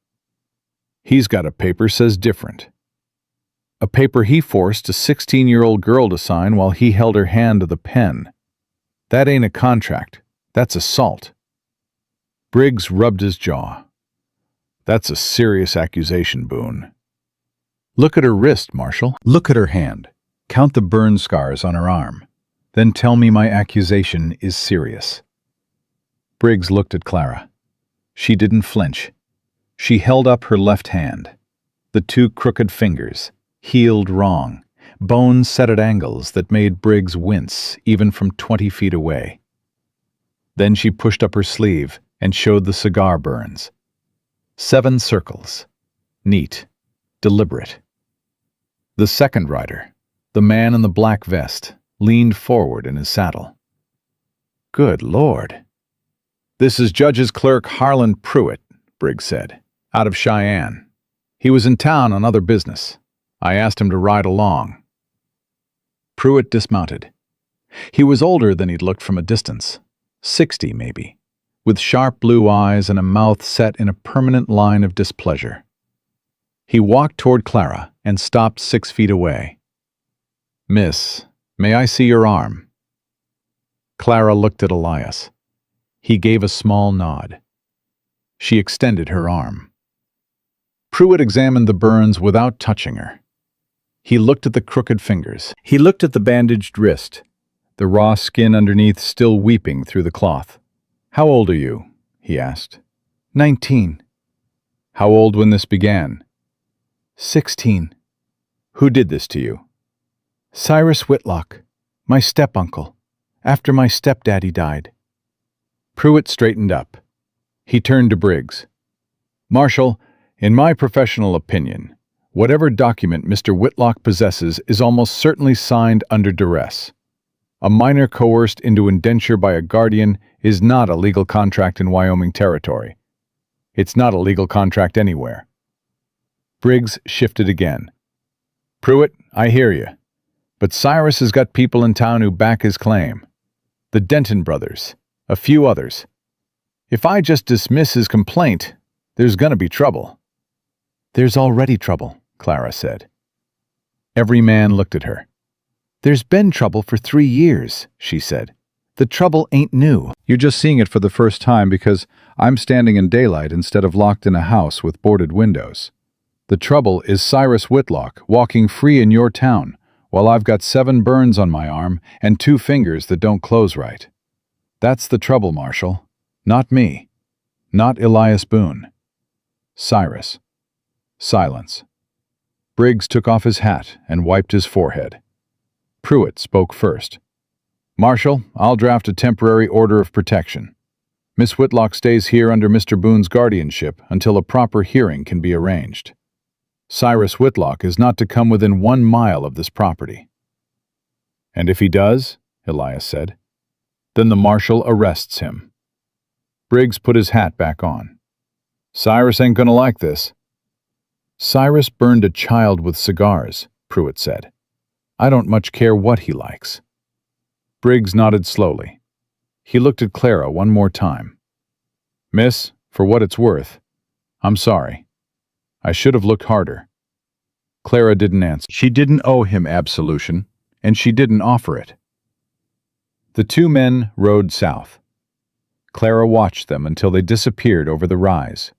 He's got a paper says different. A paper he forced a 16-year-old girl to sign while he held her hand to the pen. That ain't a contract. That's assault. Briggs rubbed his jaw. That's a serious accusation, Boone. Look at her wrist, Marshal. Look at her hand. Count the burn scars on her arm. Then tell me my accusation is serious. Briggs looked at Clara. She didn't flinch. She held up her left hand. The 2 crooked fingers, healed wrong, bones set at angles that made Briggs wince even from 20 feet away. Then she pushed up her sleeve and showed the cigar burns. 7 circles. Neat. Deliberate. The second rider, the man in the black vest, leaned forward in his saddle. Good Lord. This is Judge's Clerk Harlan Pruitt, Briggs said, out of Cheyenne. He was in town on other business. I asked him to ride along. Pruitt dismounted. He was older than he'd looked from a distance, 60 maybe, with sharp blue eyes and a mouth set in a permanent line of displeasure. He walked toward Clara and stopped 6 feet away. Miss, may I see your arm? Clara looked at Elias. He gave a small nod. She extended her arm. Pruitt examined the burns without touching her. He looked at the crooked fingers. He looked at the bandaged wrist, the raw skin underneath still weeping through the cloth. How old are you? He asked. 19. How old when this began? 16. Who did this to you? Cyrus Whitlock, my step-uncle, after my stepdaddy died. Pruitt straightened up. He turned to Briggs. Marshal, in my professional opinion, whatever document Mr. Whitlock possesses is almost certainly signed under duress. A minor coerced into indenture by a guardian is not a legal contract in Wyoming Territory. It's not a legal contract anywhere. Briggs shifted again. Pruitt, I hear you. But Cyrus has got people in town who back his claim. The Denton brothers, a few others. If I just dismiss his complaint, there's gonna be trouble. There's already trouble, Clara said. Every man looked at her. There's been trouble for 3 years, she said. The trouble ain't new. You're just seeing it for the first time because I'm standing in daylight instead of locked in a house with boarded windows. The trouble is Cyrus Whitlock walking free in your town, while I've got 7 burns on my arm and 2 fingers that don't close right. That's the trouble, Marshal. Not me. Not Elias Boone. Cyrus. Silence. Briggs took off his hat and wiped his forehead. Pruitt spoke first. "Marshal, I'll draft a temporary order of protection. Miss Whitlock stays here under Mr. Boone's guardianship until a proper hearing can be arranged. Cyrus Whitlock is not to come within 1 mile of this property." "And if he does," Elias said, "then the marshal arrests him." Briggs put his hat back on. "Cyrus ain't gonna like this." "Cyrus burned a child with cigars," Pruitt said. "I don't much care what he likes." Briggs nodded slowly. He looked at Clara one more time. "Miss, for what it's worth, I'm sorry. I should have looked harder." Clara didn't answer. She didn't owe him absolution, and she didn't offer it. The two men rode south. Clara watched them until they disappeared over the rise.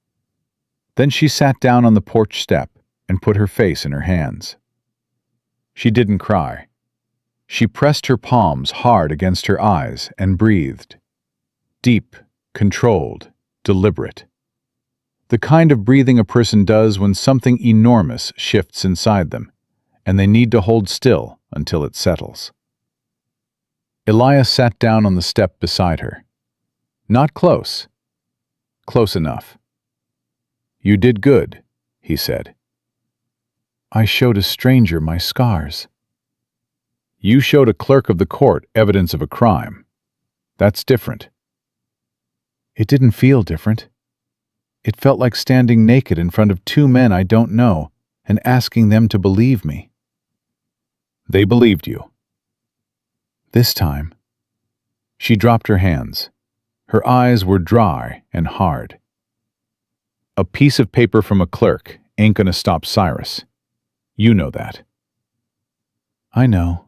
Then she sat down on the porch step and put her face in her hands. She didn't cry. She pressed her palms hard against her eyes and breathed. Deep, controlled, deliberate. The kind of breathing a person does when something enormous shifts inside them, and they need to hold still until it settles. Elias sat down on the step beside her. Not close. Close enough. "You did good," he said. "I showed a stranger my scars." "You showed a clerk of the court evidence of a crime. That's different." "It didn't feel different. It felt like standing naked in front of 2 men I don't know and asking them to believe me." "They believed you." "This time." She dropped her hands. Her eyes were dry and hard. "A piece of paper from a clerk ain't gonna stop Cyrus. You know that." "I know."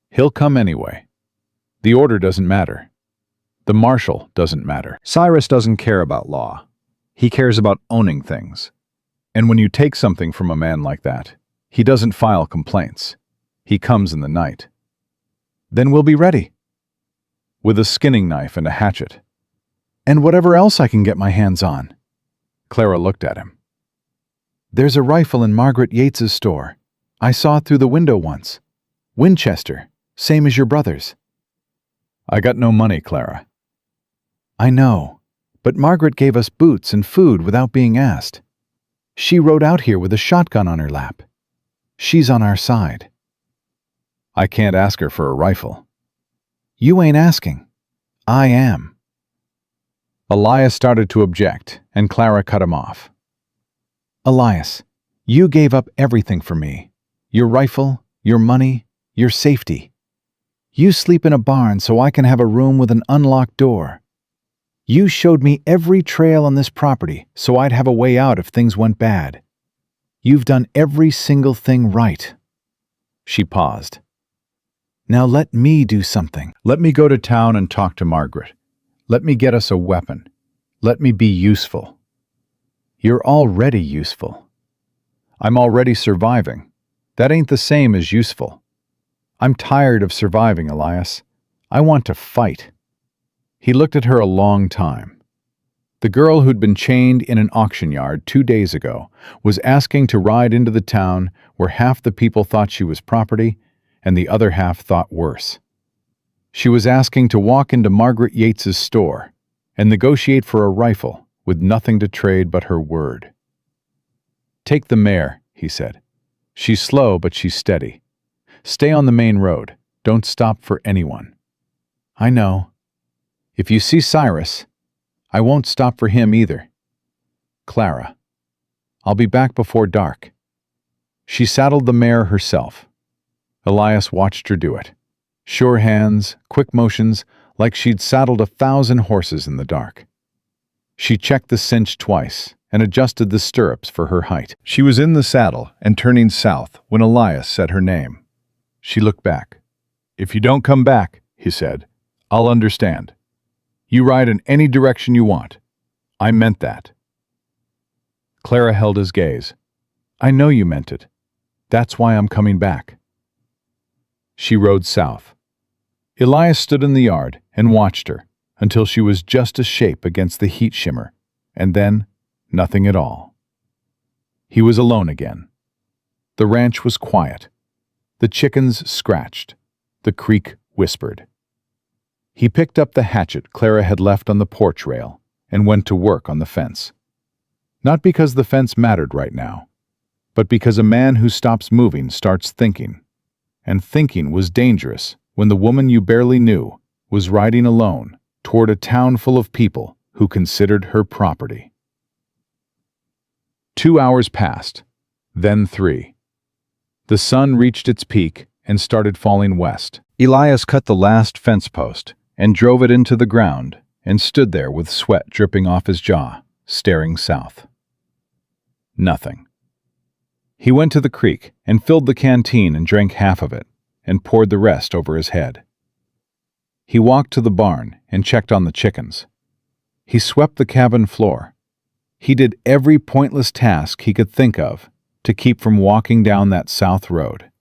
"He'll come anyway. The order doesn't matter. The marshal doesn't matter." Cyrus doesn't care about law. He cares about owning things. And when you take something from a man like that, he doesn't file complaints. He comes in the night. "Then we'll be ready." "With a skinning knife and a hatchet." "And whatever else I can get my hands on." Clara looked at him. "There's a rifle in Margaret Yates's store. I saw it through the window once. Winchester, same as your brother's." "I got no money, Clara." "I know, but Margaret gave us boots and food without being asked. She rode out here with a shotgun on her lap. She's on our side." "I can't ask her for a rifle." "You ain't asking. I am." Elias started to object, and Clara cut him off. "Elias, you gave up everything for me. Your rifle, your money, your safety. You sleep in a barn so I can have a room with an unlocked door. You showed me every trail on this property so I'd have a way out if things went bad. You've done every single thing right." She paused. "Now let me do something. Let me go to town and talk to Margaret. Let me get us a weapon. Let me be useful." "You're already useful." "I'm already surviving. That ain't the same as useful. I'm tired of surviving, Elias. I want to fight." He looked at her a long time. The girl who'd been chained in an auction yard 2 days ago was asking to ride into the town where half the people thought she was property and the other half thought worse. She was asking to walk into Margaret Yates's store and negotiate for a rifle with nothing to trade but her word. "Take the mare," he said. "She's slow, but she's steady. Stay on the main road. Don't stop for anyone." "I know. If you see Cyrus, I won't stop for him either." "Clara, I'll be back before dark." She saddled the mare herself. Elias watched her do it. Sure hands, quick motions, like she'd saddled 1,000 horses in the dark. She checked the cinch twice and adjusted the stirrups for her height. She was in the saddle and turning south when Elias said her name. She looked back. "If you don't come back," he said, "I'll understand. You ride in any direction you want. I meant that." Clara held his gaze. "I know you meant it. That's why I'm coming back." She rode south. Elias stood in the yard and watched her until she was just a shape against the heat shimmer, and then nothing at all. He was alone again. The ranch was quiet. The chickens scratched. The creek whispered. He picked up the hatchet Clara had left on the porch rail and went to work on the fence. Not because the fence mattered right now, but because a man who stops moving starts thinking. And thinking was dangerous when the woman you barely knew was riding alone toward a town full of people who considered her property. 2 hours passed, then 3. The sun reached its peak and started falling west. Elias cut the last fence post and drove it into the ground and stood there with sweat dripping off his jaw, staring south. Nothing. He went to the creek and filled the canteen and drank half of it and poured the rest over his head. He walked to the barn and checked on the chickens. He swept the cabin floor. He did every pointless task he could think of to keep from walking down that south road.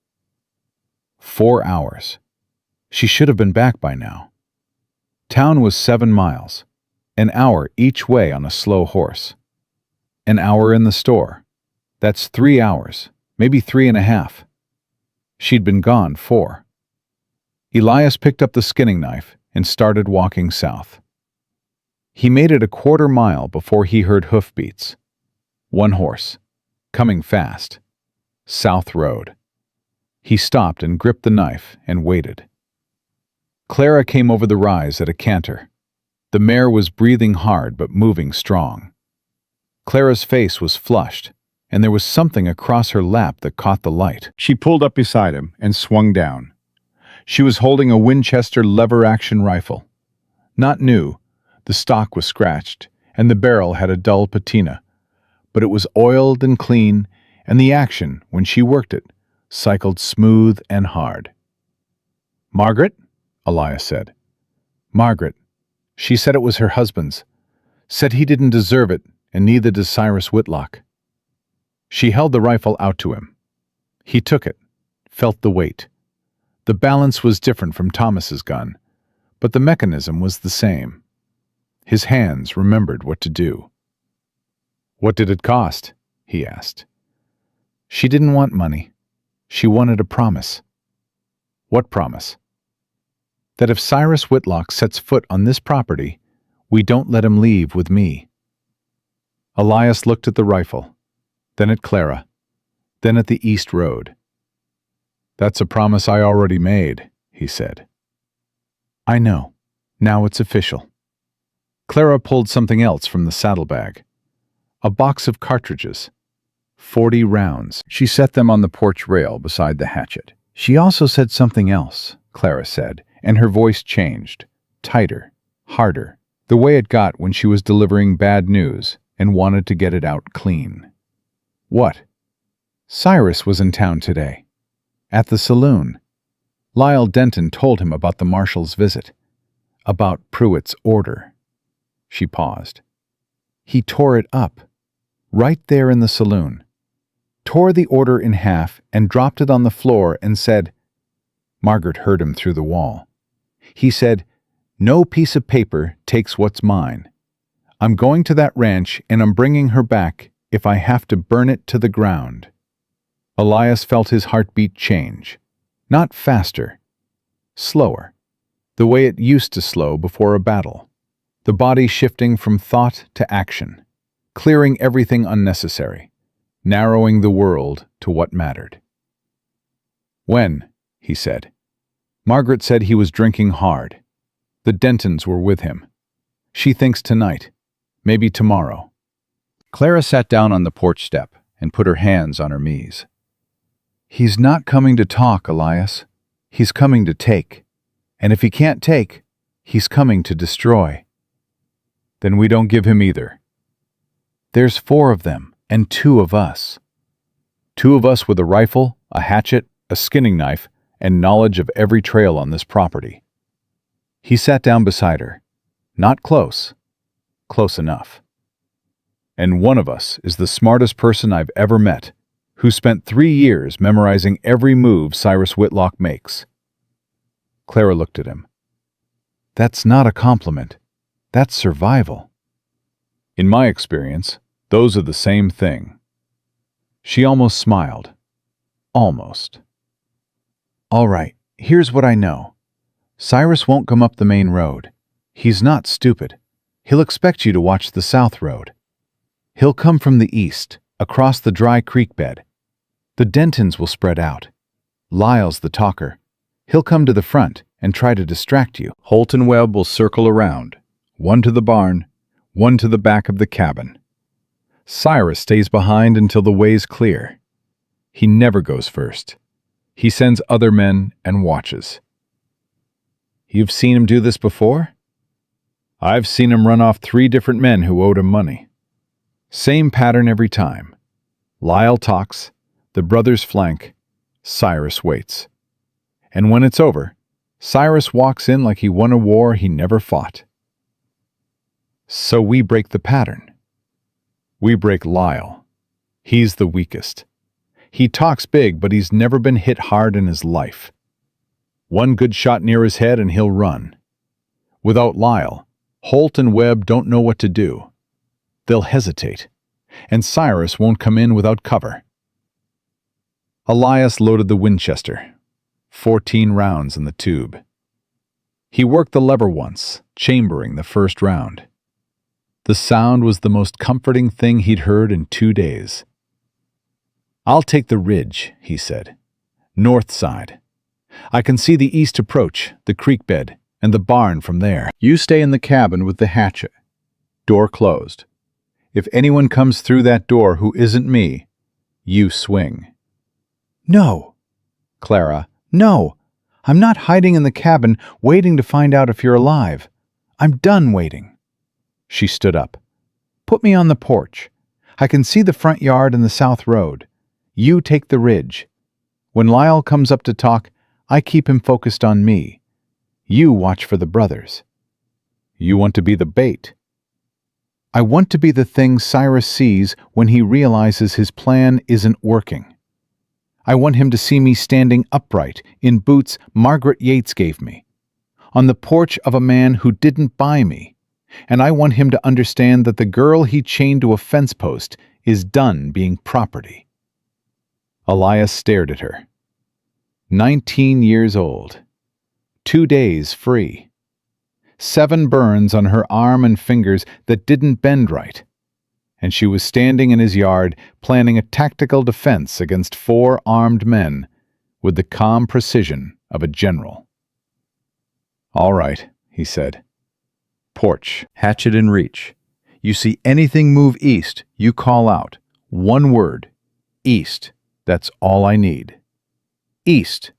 4 hours. She should have been back by now. Town was 7 miles, an hour each way on a slow horse. An hour in the store. That's 3 hours, maybe 3.5. She'd been gone 4. Elias picked up the skinning knife and started walking south. He made it a 1/4 mile before he heard hoofbeats. 1 horse, coming fast. South Road. He stopped and gripped the knife and waited. Clara came over the rise at a canter. The mare was breathing hard but moving strong. Clara's face was flushed, and there was something across her lap that caught the light. She pulled up beside him and swung down. She was holding a Winchester lever-action rifle. Not new, the stock was scratched, and the barrel had a dull patina, but it was oiled and clean, and the action, when she worked it, cycled smooth and hard. "Margaret?" Elias said. "Margaret. She said it was her husband's. Said he didn't deserve it, and neither does Cyrus Whitlock." She held the rifle out to him. He took it, felt the weight. The balance was different from Thomas's gun, but the mechanism was the same. His hands remembered what to do. "What did it cost?" he asked. She didn't want money. She wanted a promise. "What promise?" "That if Cyrus Whitlock sets foot on this property, we don't let him leave with me." Elias looked at the rifle, then at Clara, then at the east road. "That's a promise I already made," he said. "I know. Now it's official." Clara pulled something else from the saddlebag. A box of cartridges. 40 rounds. She set them on the porch rail beside the hatchet. She also said something else, Clara said, and her voice changed. Tighter, harder, the way it got when she was delivering bad news and wanted to get it out clean. "What?" "Cyrus was in town today. At the saloon. Lyle Denton told him about the marshal's visit. About Pruitt's order." She paused. "He tore it up. Right there in the saloon. Tore the order in half and dropped it on the floor and said—" Margaret heard him through the wall. He said, "No piece of paper takes what's mine. I'm going to that ranch and I'm bringing her back if I have to burn it to the ground." Elias felt his heartbeat change. Not faster. Slower. The way it used to slow before a battle. The body shifting from thought to action. Clearing everything unnecessary. Narrowing the world to what mattered. "When?" he said. Margaret said he was drinking hard. The Dentons were with him. She thinks tonight. Maybe tomorrow. Clara sat down on the porch step and put her hands on her knees. "He's not coming to talk, Elias. He's coming to take. And if he can't take, he's coming to destroy." "Then we don't give him either." "There's 4 of them, and 2 of us. 2 of us with a rifle, a hatchet, a skinning knife, and knowledge of every trail on this property." He sat down beside her. Not close. Close enough. "And one of us is the smartest person I've ever met, who spent 3 years memorizing every move Cyrus Whitlock makes." Clara looked at him. "That's not a compliment. That's survival." "In my experience, those are the same thing." She almost smiled. Almost. All right, here's what I know. Cyrus won't come up the main road. He's not stupid. He'll expect you to watch the south road. He'll come from the east, across the dry creek bed. The Dentons will spread out. Lyle's the talker. He'll come to the front and try to distract you. Holt and Webb will circle around, one to the barn, one to the back of the cabin. Cyrus stays behind until the way's clear. He never goes first. He sends other men and watches. You've seen him do this before? I've seen him run off 3 different men who owed him money. Same pattern every time. Lyle talks, the brothers flank, Cyrus waits. And when it's over, Cyrus walks in like he won a war he never fought. So we break the pattern. We break Lyle. He's the weakest. He talks big, but he's never been hit hard in his life. One good shot near his head and he'll run. Without Lyle, Holt and Webb don't know what to do. They'll hesitate, and Cyrus won't come in without cover. Elias loaded the Winchester, 14 rounds in the tube. He worked the lever once, chambering the first round. The sound was the most comforting thing he'd heard in 2 days. "I'll take the ridge," he said. "North side. I can see the east approach, the creek bed, and the barn from there. You stay in the cabin with the hatchet. Door closed. If anyone comes through that door who isn't me, you swing." "No, Clara, no. I'm not hiding in the cabin waiting to find out if you're alive. I'm done waiting." She stood up. "Put me on the porch. I can see the front yard and the south road. You take the ridge. When Lyle comes up to talk, I keep him focused on me. You watch for the brothers." "You want to be the bait." "I want to be the thing Cyrus sees when he realizes his plan isn't working. I want him to see me standing upright in boots Margaret Yates gave me, on the porch of a man who didn't buy me, and I want him to understand that the girl he chained to a fence post is done being property." Elias stared at her. 19 years old. 2 days free. 7 burns on her arm and fingers that didn't bend right. And she was standing in his yard planning a tactical defense against 4 armed men with the calm precision of a general. "All right," he said. "Porch, hatchet in reach. You see anything move east, you call out. 1 word. East. That's all I need. East.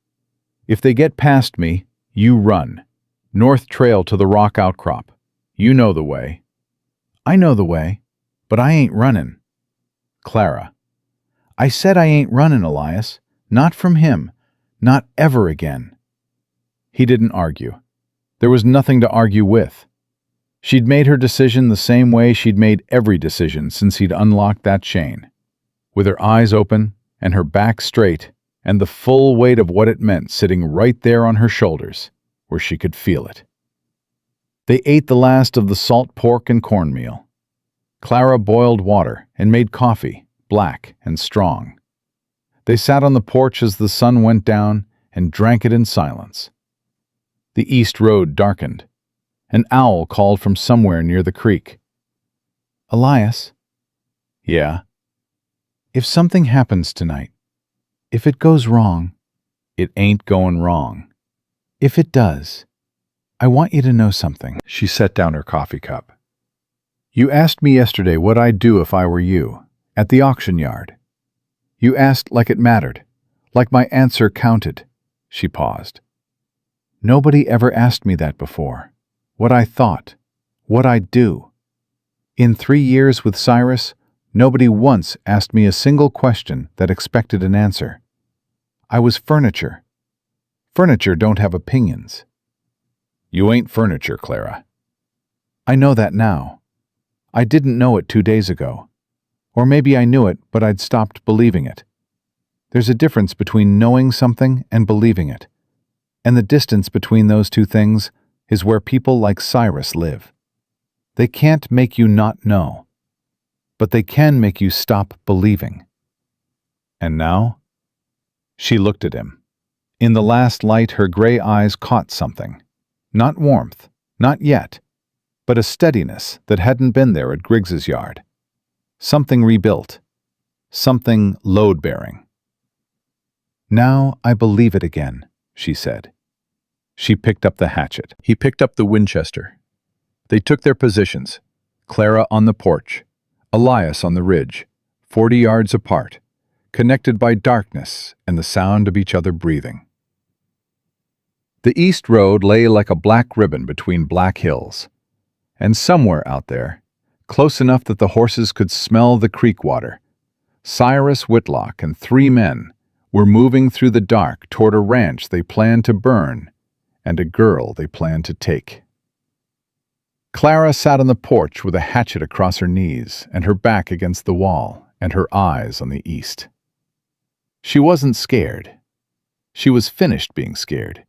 If they get past me, you run. North trail to the rock outcrop. You know the way." "I know the way, but I ain't running." "Clara." "I said I ain't running, Elias. Not from him. Not ever again." He didn't argue. There was nothing to argue with. She'd made her decision the same way she'd made every decision since he'd unlocked that chain. With her eyes open and her back straight and the full weight of what it meant sitting right there on her shoulders, where she could feel it. They ate the last of the salt pork and cornmeal. Clara boiled water and made coffee, black and strong. They sat on the porch as the sun went down and drank it in silence. The east road darkened. An owl called from somewhere near the creek. "Elias?" "Yeah?" "If something happens tonight, if it goes wrong—" "It ain't going wrong." "If it does, I want you to know something." She set down her coffee cup. "You asked me yesterday what I'd do if I were you, at the auction yard. You asked like it mattered, like my answer counted." She paused. "Nobody ever asked me that before. What I thought, what I'd do. In 3 years with Cyrus, nobody once asked me a single question that expected an answer. I was furniture. Furniture don't have opinions." "You ain't furniture, Clara." "I know that now. I didn't know it 2 days ago. Or maybe I knew it, but I'd stopped believing it. There's a difference between knowing something and believing it. And the distance between those 2 things is where people like Cyrus live. They can't make you not know, but they can make you stop believing." "And now?" She looked at him. In the last light, her gray eyes caught something. Not warmth, not yet, but a steadiness that hadn't been there at Griggs's yard. Something rebuilt. Something load-bearing. "Now I believe it again," she said. She picked up the hatchet. He picked up the Winchester. They took their positions, Clara on the porch, Elias on the ridge, 40 yards apart, connected by darkness and the sound of each other breathing. The east road lay like a black ribbon between black hills, and somewhere out there, close enough that the horses could smell the creek water, Cyrus Whitlock and 3 men were moving through the dark toward a ranch they planned to burn and a girl they planned to take. Clara sat on the porch with a hatchet across her knees and her back against the wall and her eyes on the east. She wasn't scared. She was finished being scared.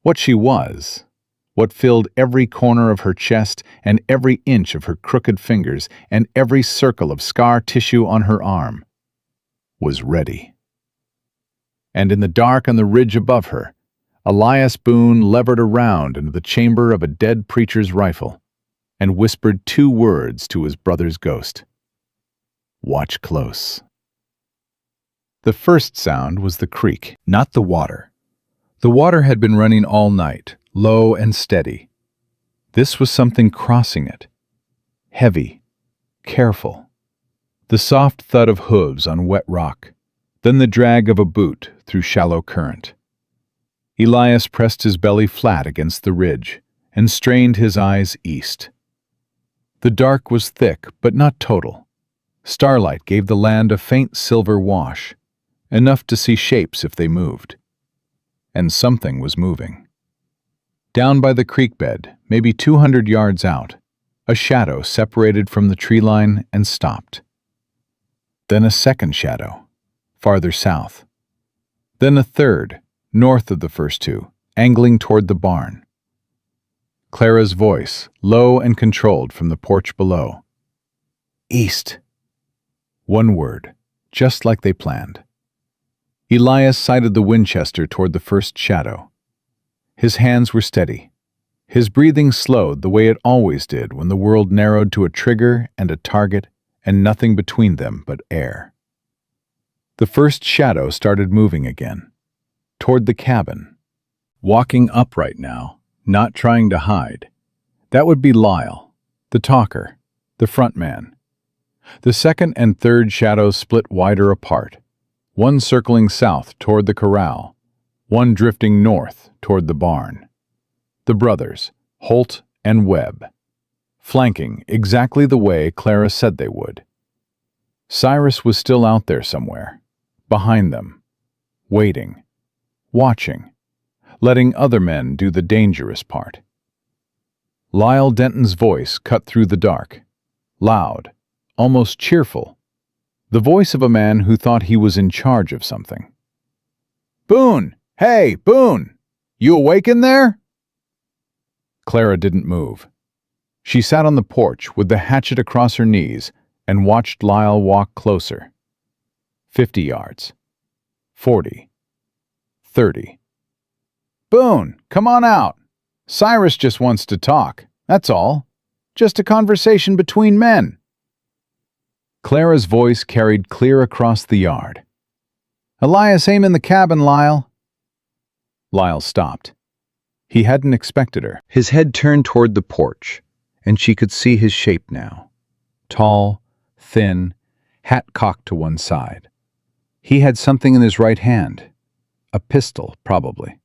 What she was, what filled every corner of her chest and every inch of her crooked fingers and every circle of scar tissue on her arm, was ready. And in the dark on the ridge above her, Elias Boone levered around into the chamber of a dead preacher's rifle and whispered 2 words to his brother's ghost. "Watch close." The first sound was the creek, not the water. The water had been running all night, low and steady. This was something crossing it. Heavy, careful. The soft thud of hooves on wet rock, then the drag of a boot through shallow current. Elias pressed his belly flat against the ridge and strained his eyes east. The dark was thick, but not total. Starlight gave the land a faint silver wash, enough to see shapes if they moved. And something was moving. Down by the creek bed, maybe 200 yards out, a shadow separated from the tree line and stopped. Then a second shadow, farther south. Then a third, north of the first 2, angling toward the barn. Clara's voice, low and controlled from the porch below. "East." One word, just like they planned. Elias sighted the Winchester toward the first shadow. His hands were steady. His breathing slowed the way it always did when the world narrowed to a trigger and a target and nothing between them but air. The first shadow started moving again, toward the cabin. Walking upright now, not trying to hide. That would be Lyle, the talker, the front man. The second and third shadows split wider apart, one circling south toward the corral, one drifting north toward the barn. The brothers, Holt and Webb, flanking exactly the way Clara said they would. Cyrus was still out there somewhere, behind them, waiting, watching, letting other men do the dangerous part. Lyle Denton's voice cut through the dark, loud, almost cheerful, the voice of a man who thought he was in charge of something. "Boone! Hey, Boone! You awake in there?" Clara didn't move. She sat on the porch with the hatchet across her knees and watched Lyle walk closer. 50 yards. 40. 30. "Boone, come on out. Cyrus just wants to talk, that's all. Just a conversation between men." Clara's voice carried clear across the yard. "Elias ain't in the cabin, Lyle." Lyle stopped. He hadn't expected her. His head turned toward the porch, and she could see his shape now. Tall, thin, hat cocked to one side. He had something in his right hand. A pistol, probably.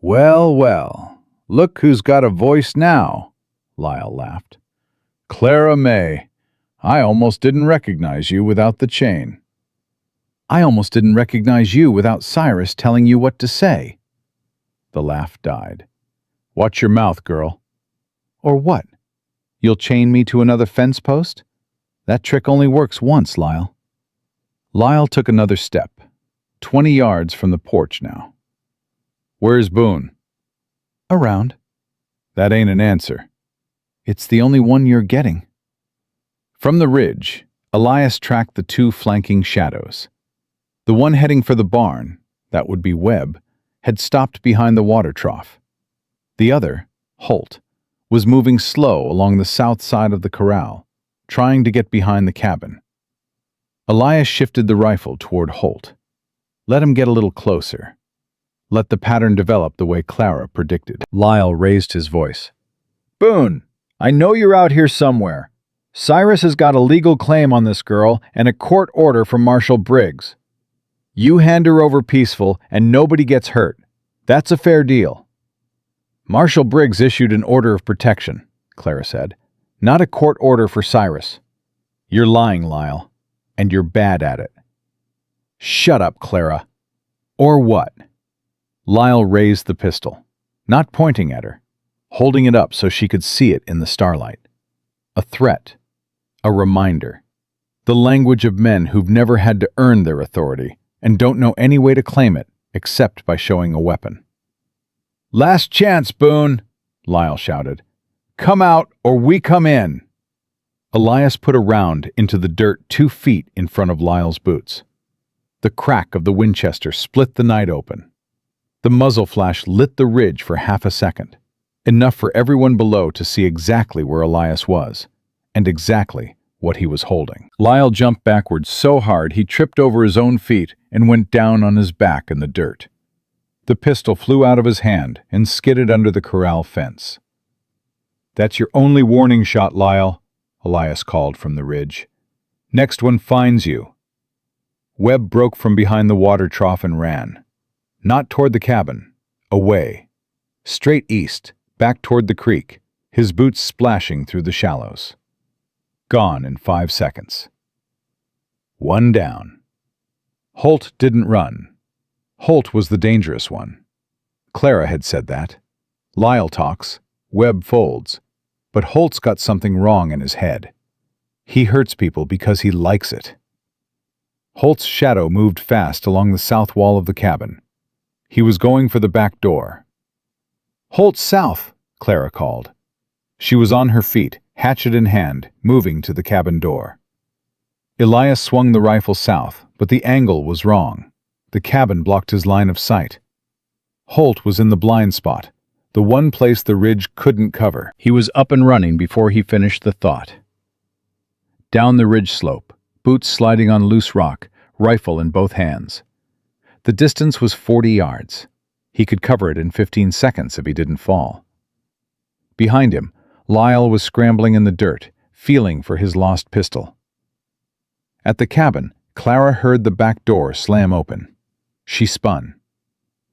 "Well, well, look who's got a voice now," Lyle laughed. "Clara May, I almost didn't recognize you without the chain." "I almost didn't recognize you without Cyrus telling you what to say." The laugh died. "Watch your mouth, girl." "Or what? You'll chain me to another fence post? That trick only works once, Lyle." Lyle took another step, 20 yards from the porch now. "Where's Boone?" "Around." "That ain't an answer." "It's the only one you're getting." From the ridge, Elias tracked the 2 flanking shadows. The one heading for the barn, that would be Webb, had stopped behind the water trough. The other, Holt, was moving slow along the south side of the corral, trying to get behind the cabin. Elias shifted the rifle toward Holt. Let him get a little closer. Let the pattern develop the way Clara predicted. Lyle raised his voice. "Boone, I know you're out here somewhere. Cyrus has got a legal claim on this girl and a court order from Marshal Briggs. You hand her over peaceful and nobody gets hurt. That's a fair deal." "Marshal Briggs issued an order of protection," Clara said, "not a court order for Cyrus." "You're lying, Lyle, and you're bad at it." "Shut up, Clara." "Or what?" Lyle raised the pistol, not pointing at her, holding it up so she could see it in the starlight. A threat. A reminder. The language of men who've never had to earn their authority and don't know any way to claim it except by showing a weapon. "Last chance, Boone," Lyle shouted. "Come out or we come in." Elias put a round into the dirt 2 feet in front of Lyle's boots. The crack of the Winchester split the night open. The muzzle flash lit the ridge for half a second, enough for everyone below to see exactly where Elias was, and exactly what he was holding. Lyle jumped backwards so hard he tripped over his own feet and went down on his back in the dirt. The pistol flew out of his hand and skidded under the corral fence. "That's your only warning shot, Lyle," Elias called from the ridge. "Next one finds you." Webb broke from behind the water trough and ran. Not toward the cabin, away. Straight east, back toward the creek, his boots splashing through the shallows. Gone in 5 seconds. One down. Holt didn't run. Holt was the dangerous one. Clara had said that. Lyle talks, Webb folds, but Holt's got something wrong in his head. He hurts people because he likes it. Holt's shadow moved fast along the south wall of the cabin. He was going for the back door. "Holt south," Clara called. She was on her feet, hatchet in hand, moving to the cabin door. Elias swung the rifle south, but the angle was wrong. The cabin blocked his line of sight. Holt was in the blind spot, the one place the ridge couldn't cover. He was up and running before he finished the thought. Down the ridge slope, boots sliding on loose rock, rifle in both hands. The distance was 40 yards. He could cover it in 15 seconds if he didn't fall. Behind him, Lyle was scrambling in the dirt, feeling for his lost pistol. At the cabin, Clara heard the back door slam open. She spun.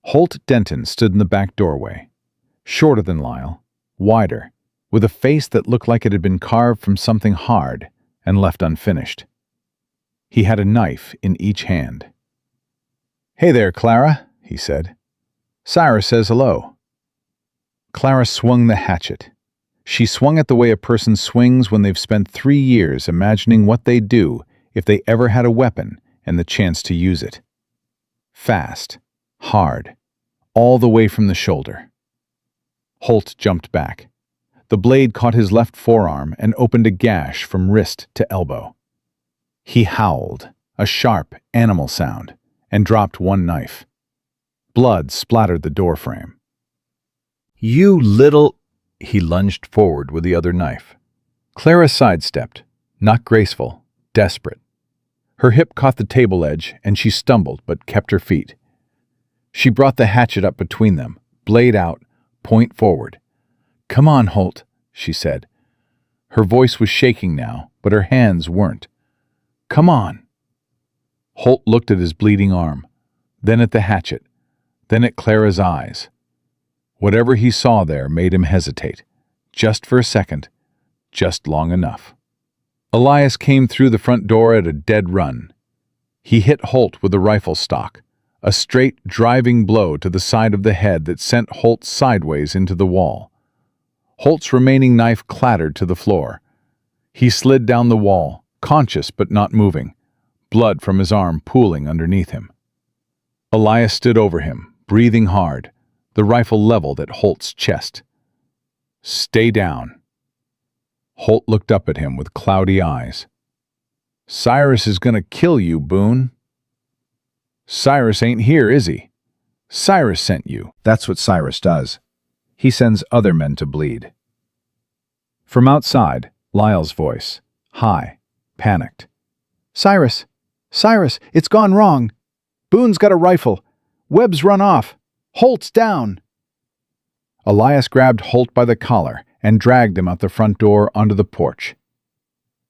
Holt Denton stood in the back doorway, shorter than Lyle, wider, with a face that looked like it had been carved from something hard and left unfinished. He had a knife in each hand. "Hey there, Clara," he said. "Cyrus says hello." Clara swung the hatchet. She swung it the way a person swings when they've spent 3 years imagining what they'd do if they ever had a weapon and the chance to use it. Fast, hard, all the way from the shoulder. Holt jumped back. The blade caught his left forearm and opened a gash from wrist to elbow. He howled, a sharp animal sound, and dropped one knife. Blood splattered the doorframe. "You little—" He lunged forward with the other knife. Clara sidestepped, not graceful, desperate. Her hip caught the table edge, and she stumbled but kept her feet. She brought the hatchet up between them, blade out, point forward. "Come on, Holt," she said. Her voice was shaking now, but her hands weren't. "Come on." Holt looked at his bleeding arm, then at the hatchet, then at Clara's eyes. Whatever he saw there made him hesitate, just for a second, just long enough. Elias came through the front door at a dead run. He hit Holt with a rifle stock, a straight, driving blow to the side of the head that sent Holt sideways into the wall. Holt's remaining knife clattered to the floor. He slid down the wall, conscious but not moving, blood from his arm pooling underneath him. Elias stood over him, breathing hard, the rifle leveled at Holt's chest. "Stay down." Holt looked up at him with cloudy eyes. "Cyrus is going to kill you, Boone." Cyrus ain't here, is he? Cyrus sent you. That's what Cyrus does. He sends other men to bleed. From outside, Lyle's voice, high, panicked. Cyrus! Cyrus! It's gone wrong! Boone's got a rifle! Webb's run off! Holt's down! Elias grabbed Holt by the collar and dragged him out the front door onto the porch.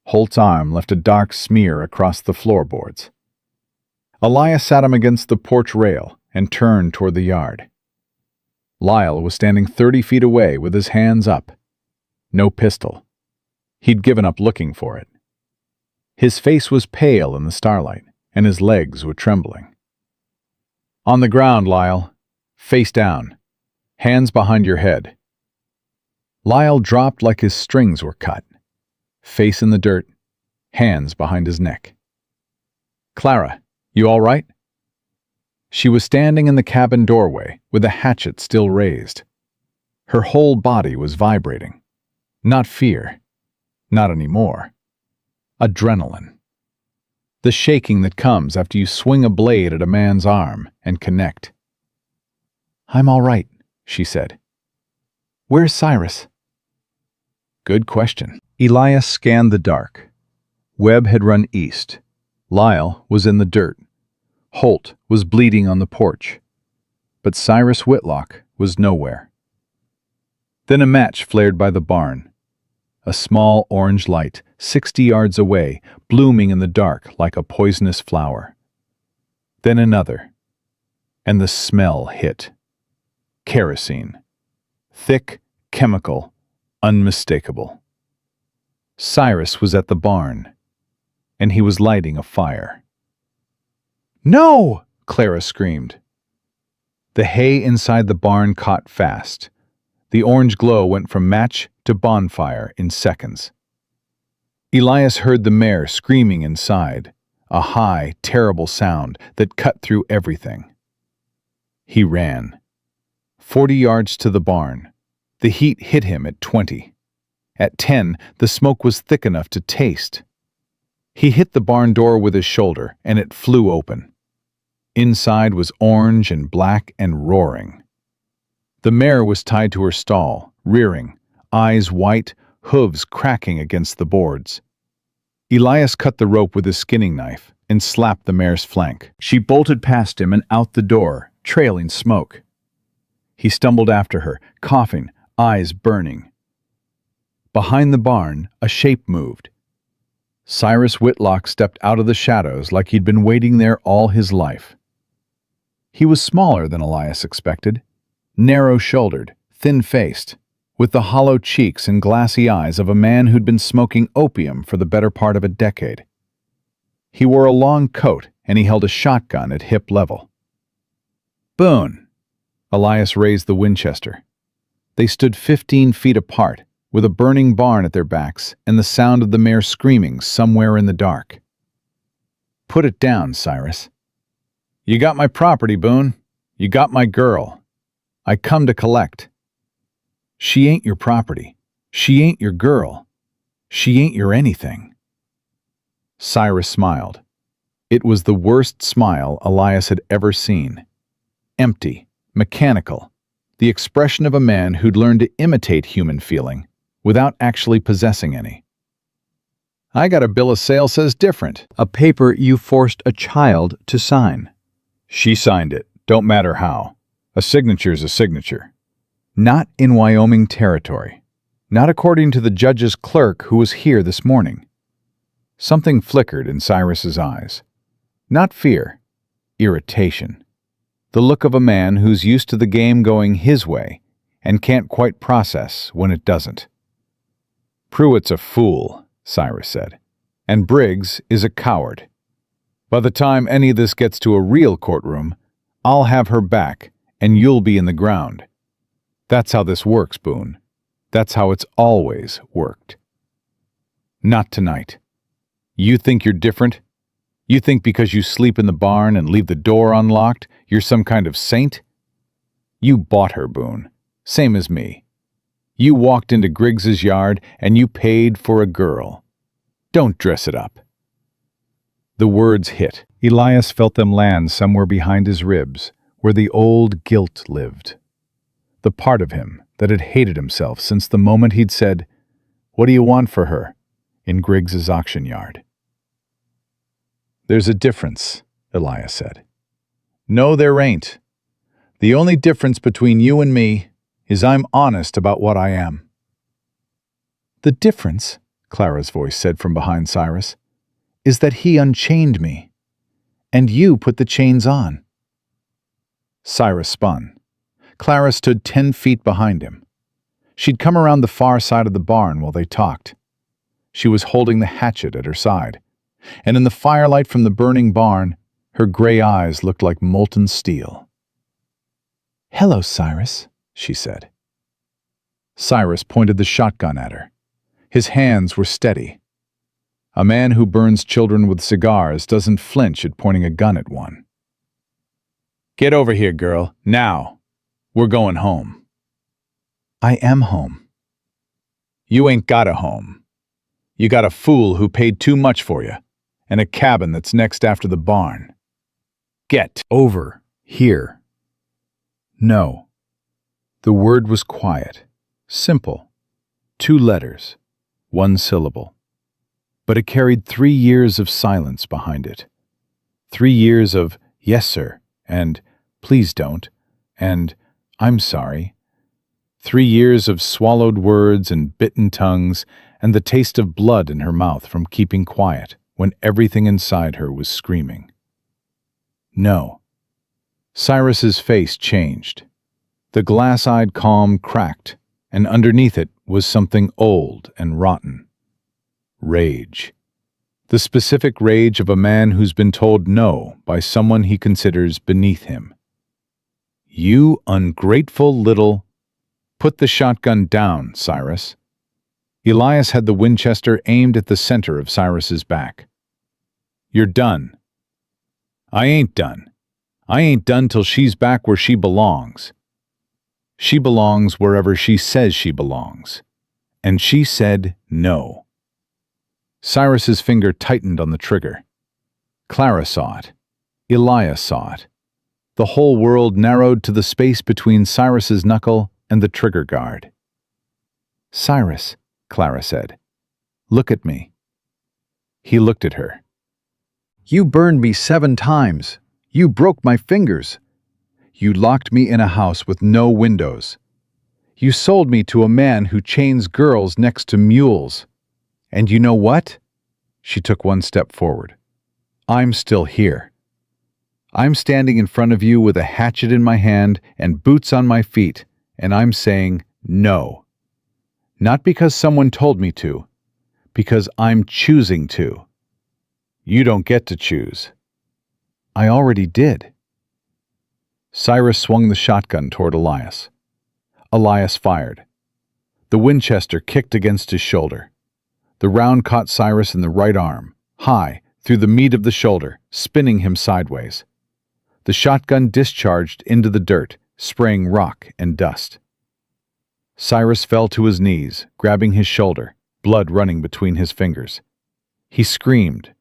Holt's arm left a dark smear across the floorboards. Elias sat him against the porch rail and turned toward the yard. Lyle was standing 30 feet away with his hands up. No pistol. He'd given up looking for it. His face was pale in the starlight, and his legs were trembling. On the ground, Lyle. Face down. Hands behind your head. Lyle dropped like his strings were cut. Face in the dirt, hands behind his neck. Clara, you all right? She was standing in the cabin doorway with the hatchet still raised. Her whole body was vibrating. Not fear. Not anymore. Adrenaline. The shaking that comes after you swing a blade at a man's arm and connect. I'm all right, she said. Where's Cyrus? Good question. Elias scanned the dark. Webb had run east. Lyle was in the dirt. Holt was bleeding on the porch. But Cyrus Whitlock was nowhere. Then a match flared by the barn. A small orange light, 60 yards away, blooming in the dark like a poisonous flower. Then another. And the smell hit. Kerosene. Thick, chemical, unmistakable. Cyrus was at the barn, and he was lighting a fire. No! Clara screamed. The hay inside the barn caught fast. The orange glow went from match to bonfire in seconds. Elias heard the mare screaming inside, a high, terrible sound that cut through everything. He ran. 40 yards to the barn. The heat hit him at 20. At 10, the smoke was thick enough to taste. He hit the barn door with his shoulder, and it flew open. Inside was orange and black and roaring. The mare was tied to her stall, rearing, eyes white, hooves cracking against the boards. Elias cut the rope with his skinning knife and slapped the mare's flank. She bolted past him and out the door, trailing smoke. He stumbled after her, coughing, eyes burning. Behind the barn, a shape moved. Cyrus Whitlock stepped out of the shadows like he'd been waiting there all his life. He was smaller than Elias expected, narrow-shouldered, thin-faced, with the hollow cheeks and glassy eyes of a man who'd been smoking opium for the better part of a decade. He wore a long coat, and he held a shotgun at hip level. Boone! Elias raised the Winchester. They stood 15 feet apart, with a burning barn at their backs and the sound of the mare screaming somewhere in the dark. Put it down, Cyrus. You got my property, Boone. You got my girl. I come to collect. She ain't your property. She ain't your girl. She ain't your anything. Cyrus smiled. It was the worst smile Elias had ever seen. Empty, mechanical, the expression of a man who'd learned to imitate human feeling without actually possessing any. I got a bill of sale says different. A paper you forced a child to sign. She signed it, don't matter how. A signature's a signature. Not in Wyoming Territory. Not according to the judge's clerk who was here this morning. Something flickered in Cyrus's eyes. Not fear, irritation. The look of a man who's used to the game going his way and can't quite process when it doesn't. Pruitt's a fool, Cyrus said, and Briggs is a coward. By the time any of this gets to a real courtroom, I'll have her back and you'll be in the ground. That's how this works, Boone. That's how it's always worked. Not tonight. You think you're different? You think because you sleep in the barn and leave the door unlocked, you're some kind of saint? You bought her, Boone. Same as me. You walked into Griggs's yard and you paid for a girl. Don't dress it up. The words hit. Elias felt them land somewhere behind his ribs, where the old guilt lived. The part of him that had hated himself since the moment he'd said, "What do you want for her?" in Griggs's auction yard. "There's a difference," Elias said. "No, there ain't. The only difference between you and me is I'm honest about what I am." "The difference," Clara's voice said from behind Cyrus, "is that he unchained me, and you put the chains on." Cyrus spun. Clara stood 10 feet behind him. She'd come around the far side of the barn while they talked. She was holding the hatchet at her side, and in the firelight from the burning barn, her gray eyes looked like molten steel. "Hello, Cyrus," she said. Cyrus pointed the shotgun at her. His hands were steady. A man who burns children with cigars doesn't flinch at pointing a gun at one. "Get over here, girl, now. We're going home." "I am home." "You ain't got a home. You got a fool who paid too much for you, and a cabin that's next after the barn. Get over here." No. The word was quiet, simple, 2 letters, 1 syllable. But it carried 3 years of silence behind it. 3 years of "yes, sir," and "please don't," and "I'm sorry." 3 years of swallowed words and bitten tongues and the taste of blood in her mouth from keeping quiet when everything inside her was screaming. No. Cyrus's face changed. The glass-eyed calm cracked, and underneath it was something old and rotten. Rage. The specific rage of a man who's been told no by someone he considers beneath him. "You ungrateful little—" "Put the shotgun down, Cyrus." Elias had the Winchester aimed at the center of Cyrus's back. "You're done." "I ain't done. I ain't done till she's back where she belongs." She belongs wherever she says she belongs. And she said no. Cyrus's finger tightened on the trigger. Clara saw it. Elias saw it. The whole world narrowed to the space between Cyrus's knuckle and the trigger guard. "Cyrus," Clara said, "look at me." He looked at her. "You burned me 7 times. You broke my fingers. You locked me in a house with no windows. You sold me to a man who chains girls next to mules. And you know what?" She took 1 step forward. "I'm still here. I'm standing in front of you with a hatchet in my hand and boots on my feet, and I'm saying no. Not because someone told me to, because I'm choosing to. You don't get to choose." "I already did." Cyrus swung the shotgun toward Elias. Elias fired. The Winchester kicked against his shoulder. The round caught Cyrus in the right arm, high, through the meat of the shoulder, spinning him sideways. The shotgun discharged into the dirt, spraying rock and dust. Cyrus fell to his knees, grabbing his shoulder, blood running between his fingers. He screamed.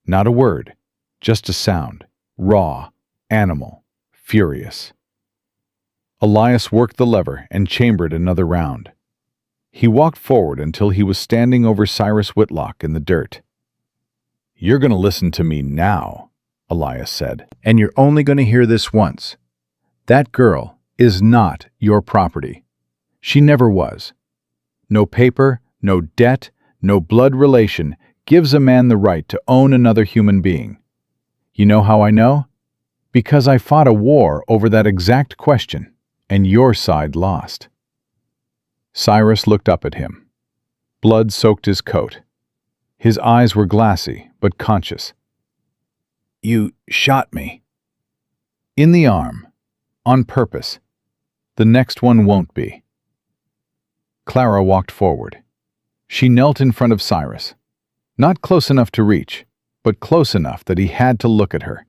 Not a word, just a sound, raw, animal, furious. Elias worked the lever and chambered another round. He walked forward until he was standing over Cyrus Whitlock in the dirt. "You're going to listen to me now," Elias said, "and you're only going to hear this once. That girl is not your property. She never was. No paper, no debt, no blood relation gives a man the right to own another human being. You know how I know? Because I fought a war over that exact question, and your side lost." Cyrus looked up at him. Blood soaked his coat. His eyes were glassy, but conscious. "You shot me." "In the arm. On purpose. The next one won't be." Clara walked forward. She knelt in front of Cyrus. Not close enough to reach, but close enough that he had to look at her.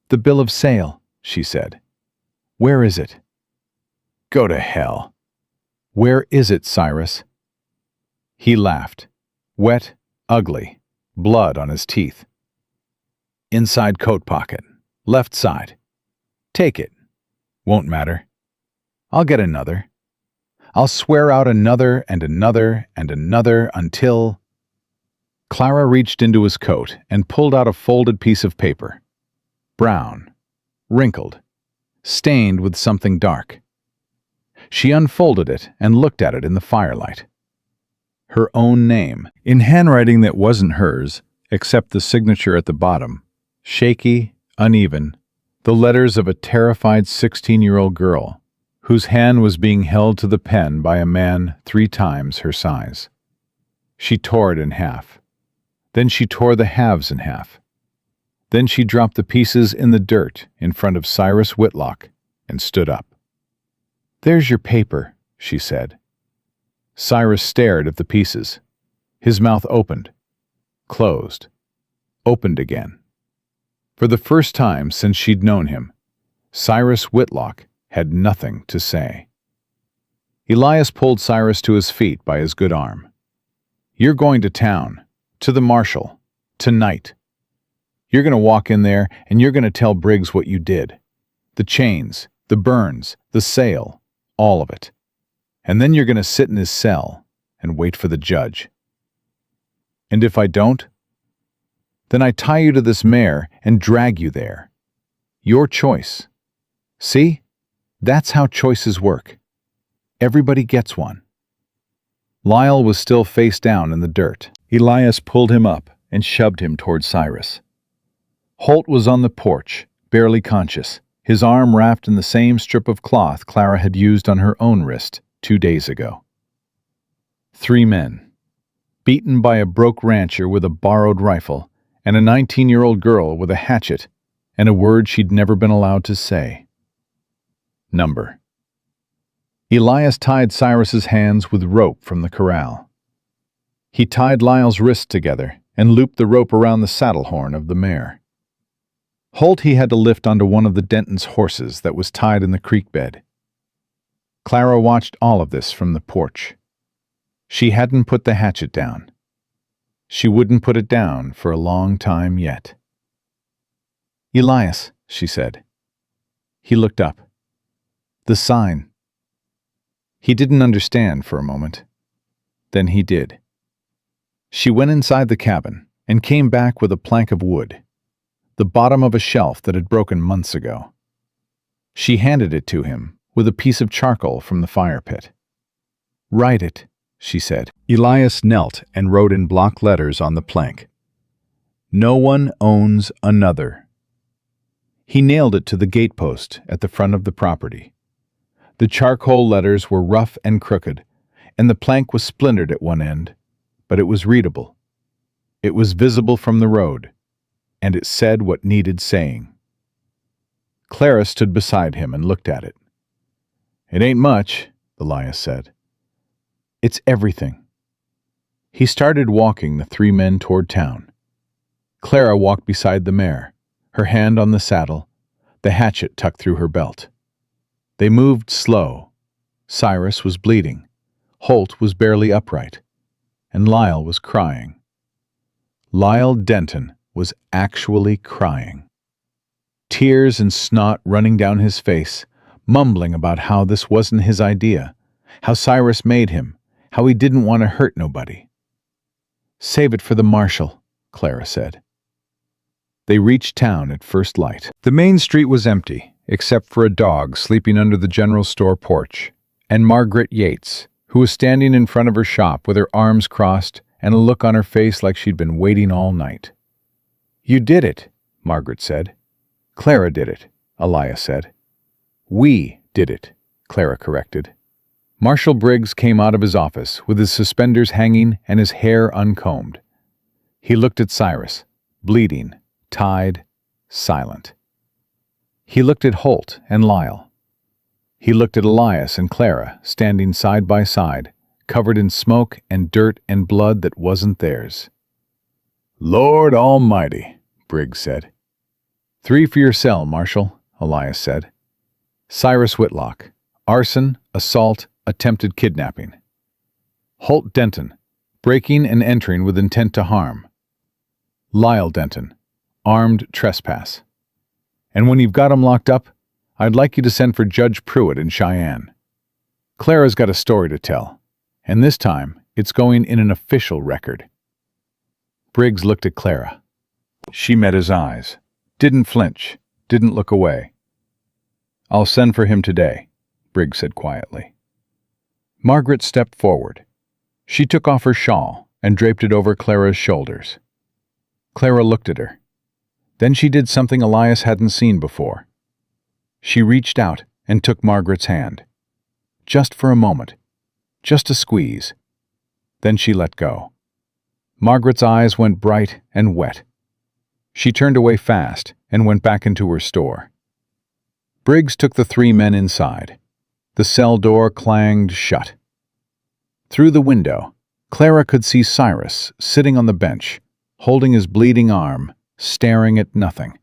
"The bill of sale," she said. "Where is it?" "Go to hell." "Where is it, Cyrus?" He laughed. Wet, ugly, blood on his teeth. Inside coat pocket. Left side. Take it. Won't matter. I'll get another. I'll swear out another and another and another until... Clara reached into his coat and pulled out a folded piece of paper. Brown. Wrinkled. Stained with something dark. She unfolded it and looked at it in the firelight. Her own name, in handwriting that wasn't hers, except the signature at the bottom. Shaky, uneven, the letters of a terrified 16-year-old girl, whose hand was being held to the pen by a man 3 times her size. She tore it in half. Then she tore the halves in half. Then she dropped the pieces in the dirt in front of Cyrus Whitlock and stood up. "There's your paper," she said. Cyrus stared at the pieces. His mouth opened, closed, opened again. For the first time since she'd known him, Cyrus Whitlock had nothing to say. Elias pulled Cyrus to his feet by his good arm. "You're going to town, to the marshal, tonight. You're going to walk in there and you're going to tell Briggs what you did. The chains, the burns, the sale, all of it. And then you're going to sit in his cell and wait for the judge. And if I don't, then I tie you to this mare and drag you there. Your choice. See? That's how choices work. Everybody gets one." Lyle was still face down in the dirt. Elias pulled him up and shoved him toward Cyrus. Holt was on the porch, barely conscious, his arm wrapped in the same strip of cloth Clara had used on her own wrist 2 days ago. 3 men, beaten by a broke rancher with a borrowed rifle, and a 19-year-old girl with a hatchet and a word she'd never been allowed to say. Number. Elias tied Cyrus's hands with rope from the corral. He tied Lyle's wrists together and looped the rope around the saddle horn of the mare. Holt he had to lift onto one of the Denton's horses that was tied in the creek bed. Clara watched all of this from the porch. She hadn't put the hatchet down. She wouldn't put it down for a long time yet. "Elias," she said. He looked up. "The sign." He didn't understand for a moment. Then he did. She went inside the cabin and came back with a plank of wood, the bottom of a shelf that had broken months ago. She handed it to him with a piece of charcoal from the fire pit. "Write it," she said. Elias knelt and wrote in block letters on the plank. "No one owns another." He nailed it to the gatepost at the front of the property. The charcoal letters were rough and crooked, and the plank was splintered at one end, but it was readable. It was visible from the road, and it said what needed saying. Clara stood beside him and looked at it. "It ain't much," Elias said. "It's everything." He started walking the 3 men toward town. Clara walked beside the mare, her hand on the saddle, the hatchet tucked through her belt. They moved slow. Cyrus was bleeding. Holt was barely upright. And Lyle was crying. Lyle Denton was actually crying. Tears and snot running down his face, mumbling about how this wasn't his idea, how Cyrus made him, how he didn't want to hurt nobody. "Save it for the marshal," Clara said. They reached town at first light. The main street was empty, except for a dog sleeping under the general store porch, and Margaret Yates, who was standing in front of her shop with her arms crossed and a look on her face like she'd been waiting all night. "You did it," Margaret said. "Clara did it," Elias said. "We did it," Clara corrected. Marshal Briggs came out of his office with his suspenders hanging and his hair uncombed. He looked at Cyrus, bleeding, tied, silent. He looked at Holt and Lyle. He looked at Elias and Clara, standing side by side, covered in smoke and dirt and blood that wasn't theirs. "Lord Almighty," Briggs said. "3 for your cell, Marshal," Elias said. "Cyrus Whitlock, arson, assault, attempted kidnapping. Holt Denton, breaking and entering with intent to harm. Lyle Denton, armed trespass. And when you've got 'em locked up, I'd like you to send for Judge Pruitt in Cheyenne. Clara's got a story to tell, and this time it's going in an official record." Briggs looked at Clara. She met his eyes, didn't flinch, didn't look away. "I'll send for him today," Briggs said quietly. Margaret stepped forward. She took off her shawl and draped it over Clara's shoulders. Clara looked at her. Then she did something Elias hadn't seen before. She reached out and took Margaret's hand. Just for a moment. Just a squeeze. Then she let go. Margaret's eyes went bright and wet. She turned away fast and went back into her store. Briggs took the three men inside. The cell door clanged shut. Through the window, Clara could see Cyrus sitting on the bench, holding his bleeding arm, staring at nothing.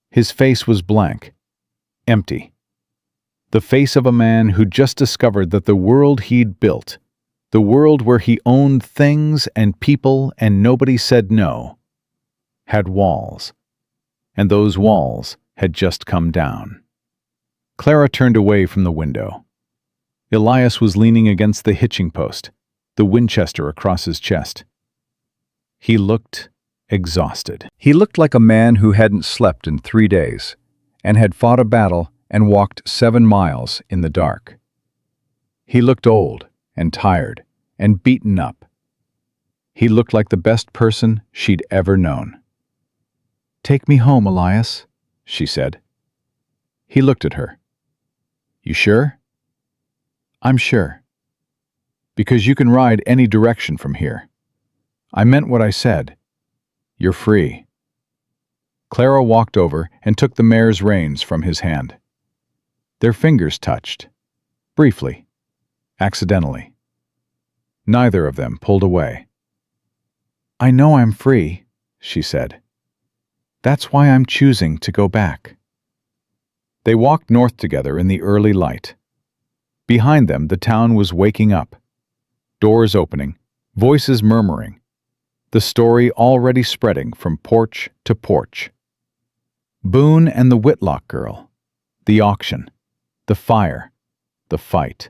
His face was blank, empty. The face of a man who just discovered that the world he'd built, the world where he owned things and people and nobody said no, had walls. And those walls had just come down. Clara turned away from the window. Elias was leaning against the hitching post, the Winchester across his chest. He looked exhausted. He looked like a man who hadn't slept in 3 days and had fought a battle and walked 7 miles in the dark. He looked old and tired and beaten up. He looked like the best person she'd ever known. "Take me home, Elias," she said. He looked at her. "You sure?" "I'm sure. Because you can ride any direction from here. I meant what I said. You're free." Clara walked over and took the mare's reins from his hand. Their fingers touched. Briefly. Accidentally. Neither of them pulled away. "I know I'm free," she said. "That's why I'm choosing to go back." They walked north together in the early light. Behind them, the town was waking up. Doors opening, voices murmuring. The story already spreading from porch to porch. Boone and the Whitlock girl. The auction. The fire. The fight.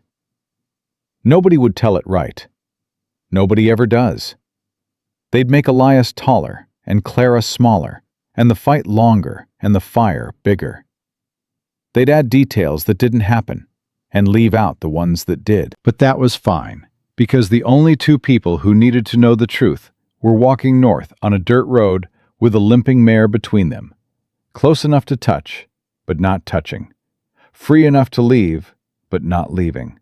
Nobody would tell it right. Nobody ever does. They'd make Elias taller and Clara smaller, and the fight longer and the fire bigger. They'd add details that didn't happen and leave out the ones that did. But that was fine, because the only two people who needed to know the truth were walking north on a dirt road with a limping mare between them, close enough to touch, but not touching, free enough to leave, but not leaving.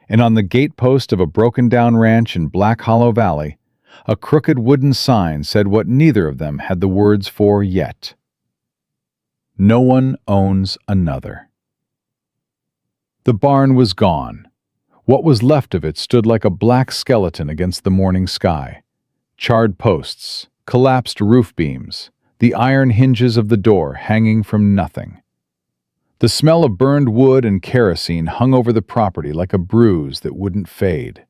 And on the gatepost of a broken-down ranch in Black Hollow Valley, a crooked wooden sign said what neither of them had the words for yet. No one owns another. The barn was gone. What was left of it stood like a black skeleton against the morning sky. Charred posts, collapsed roof beams, the iron hinges of the door hanging from nothing. The smell of burned wood and kerosene hung over the property like a bruise that wouldn't fade.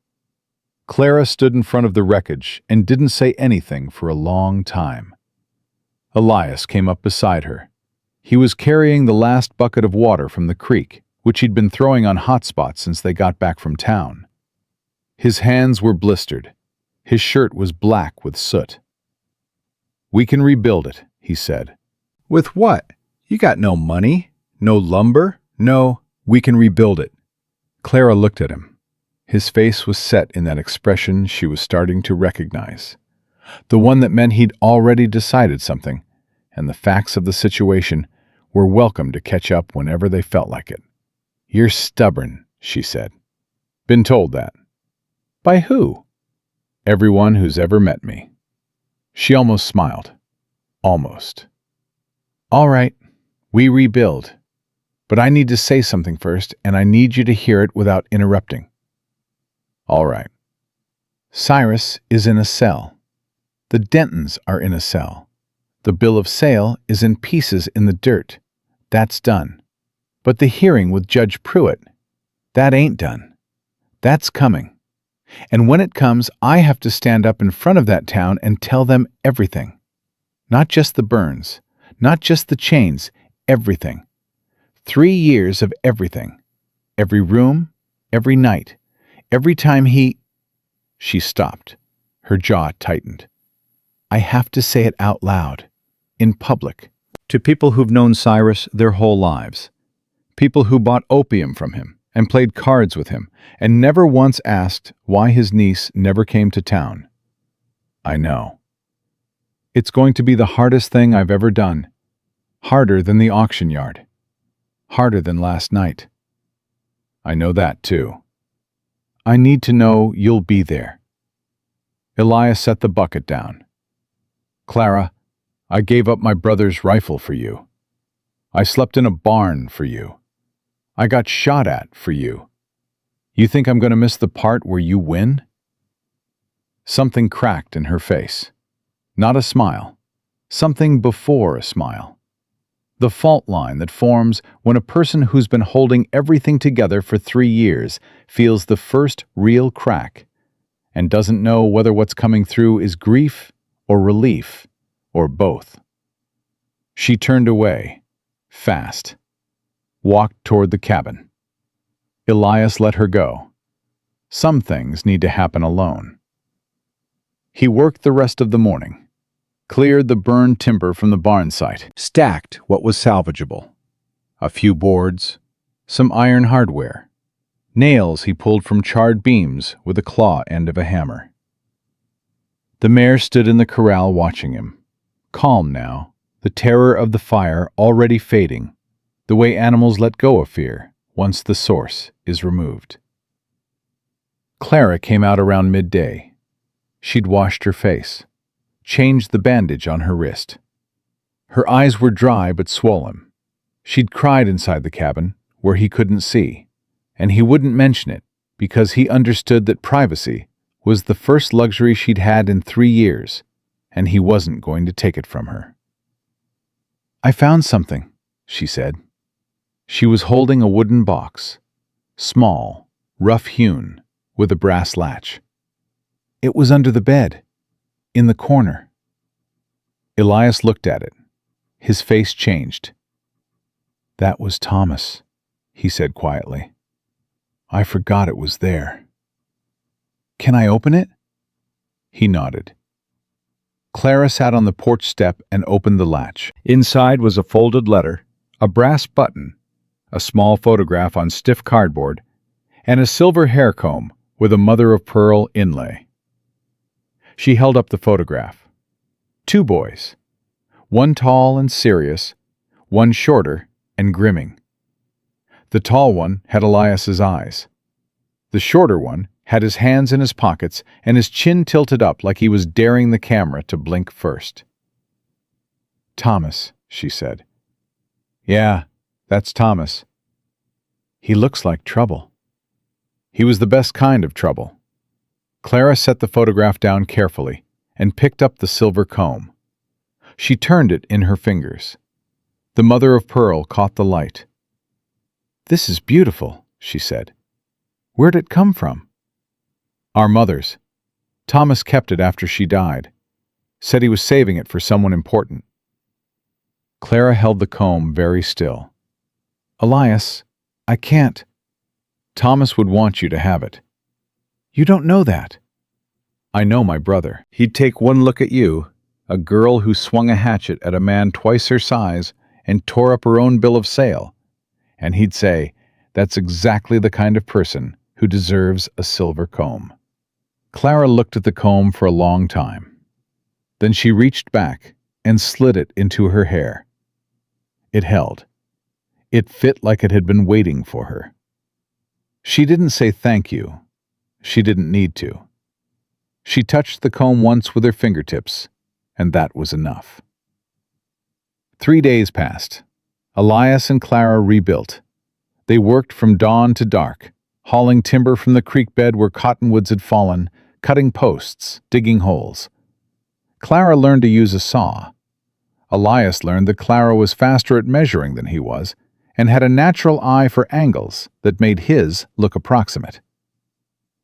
Clara stood in front of the wreckage and didn't say anything for a long time. Elias came up beside her. He was carrying the last bucket of water from the creek, which he'd been throwing on hot spots since they got back from town. His hands were blistered. His shirt was black with soot. "We can rebuild it," he said. "With what? You got no money, no lumber, no—" "We can rebuild it." Clara looked at him. His face was set in that expression she was starting to recognize, the one that meant he'd already decided something, and the facts of the situation were welcome to catch up whenever they felt like it. "You're stubborn," she said. "Been told that." "By who?" "Everyone who's ever met me." She almost smiled. Almost. "All right, we rebuild. But I need to say something first, and I need you to hear it without interrupting." "All right." "Cyrus is in a cell. The Dentons are in a cell. The bill of sale is in pieces in the dirt. That's done. But the hearing with Judge Pruitt, that ain't done. That's coming. And when it comes, I have to stand up in front of that town and tell them everything. Not just the burns, not just the chains, everything. 3 years of everything. Every room, every night, every time he... She stopped. Her jaw tightened. I have to say it out loud, in public. To people who've known Cyrus their whole lives. People who bought opium from him and played cards with him and never once asked why his niece never came to town. I know. It's going to be the hardest thing I've ever done. Harder than the auction yard. Harder than last night. I know that too. I need to know you'll be there. Elias set the bucket down. Clara, I gave up my brother's rifle for you. I slept in a barn for you. I got shot at for you. You think I'm going to miss the part where you win? Something cracked in her face. Not a smile. Something before a smile. The fault line that forms when a person who's been holding everything together for 3 years feels the first real crack and doesn't know whether what's coming through is grief or relief or both. She turned away, fast, walked toward the cabin. Elias let her go. Some things need to happen alone. He worked the rest of the morning, cleared the burned timber from the barn site, stacked what was salvageable. A few boards, some iron hardware, nails he pulled from charred beams with the claw end of a hammer. The mare stood in the corral watching him, calm now, the terror of the fire already fading, the way animals let go of fear once the source is removed. Clara came out around midday. She'd washed her face, changed the bandage on her wrist. Her eyes were dry but swollen. She'd cried inside the cabin, where he couldn't see, and he wouldn't mention it because he understood that privacy was the first luxury she'd had in 3 years, and he wasn't going to take it from her. I found something, she said. She was holding a wooden box, small, rough-hewn, with a brass latch. It was under the bed, in the corner. Elias looked at it. His face changed. That was Thomas, he said quietly. I forgot it was there. Can I open it? He nodded. Clara sat on the porch step and opened the latch. Inside was a folded letter, a brass button, a small photograph on stiff cardboard, and a silver hair comb with a mother-of-pearl inlay. She held up the photograph. 2 boys, one tall and serious, one shorter and grimming. The tall one had Elias's eyes. The shorter one had his hands in his pockets and his chin tilted up like he was daring the camera to blink first. Thomas, she said. Yeah, that's Thomas. He looks like trouble. He was the best kind of trouble. Clara set the photograph down carefully and picked up the silver comb. She turned it in her fingers. The mother-of-pearl caught the light. This is beautiful, she said. Where'd it come from? Our mother's. Thomas kept it after she died. Said he was saving it for someone important. Clara held the comb very still. Elias, I can't. Thomas would want you to have it. You don't know that. I know my brother. He'd take one look at you, a girl who swung a hatchet at a man twice her size and tore up her own bill of sale, and he'd say, that's exactly the kind of person who deserves a silver comb. Clara looked at the comb for a long time. Then she reached back and slid it into her hair. It held. It fit like it had been waiting for her. She didn't say thank you. She didn't need to. She touched the comb once with her fingertips, and that was enough. 3 days passed. Elias and Clara rebuilt. They worked from dawn to dark, hauling timber from the creek bed where cottonwoods had fallen, cutting posts, digging holes. Clara learned to use a saw. Elias learned that Clara was faster at measuring than he was, and had a natural eye for angles that made his look approximate.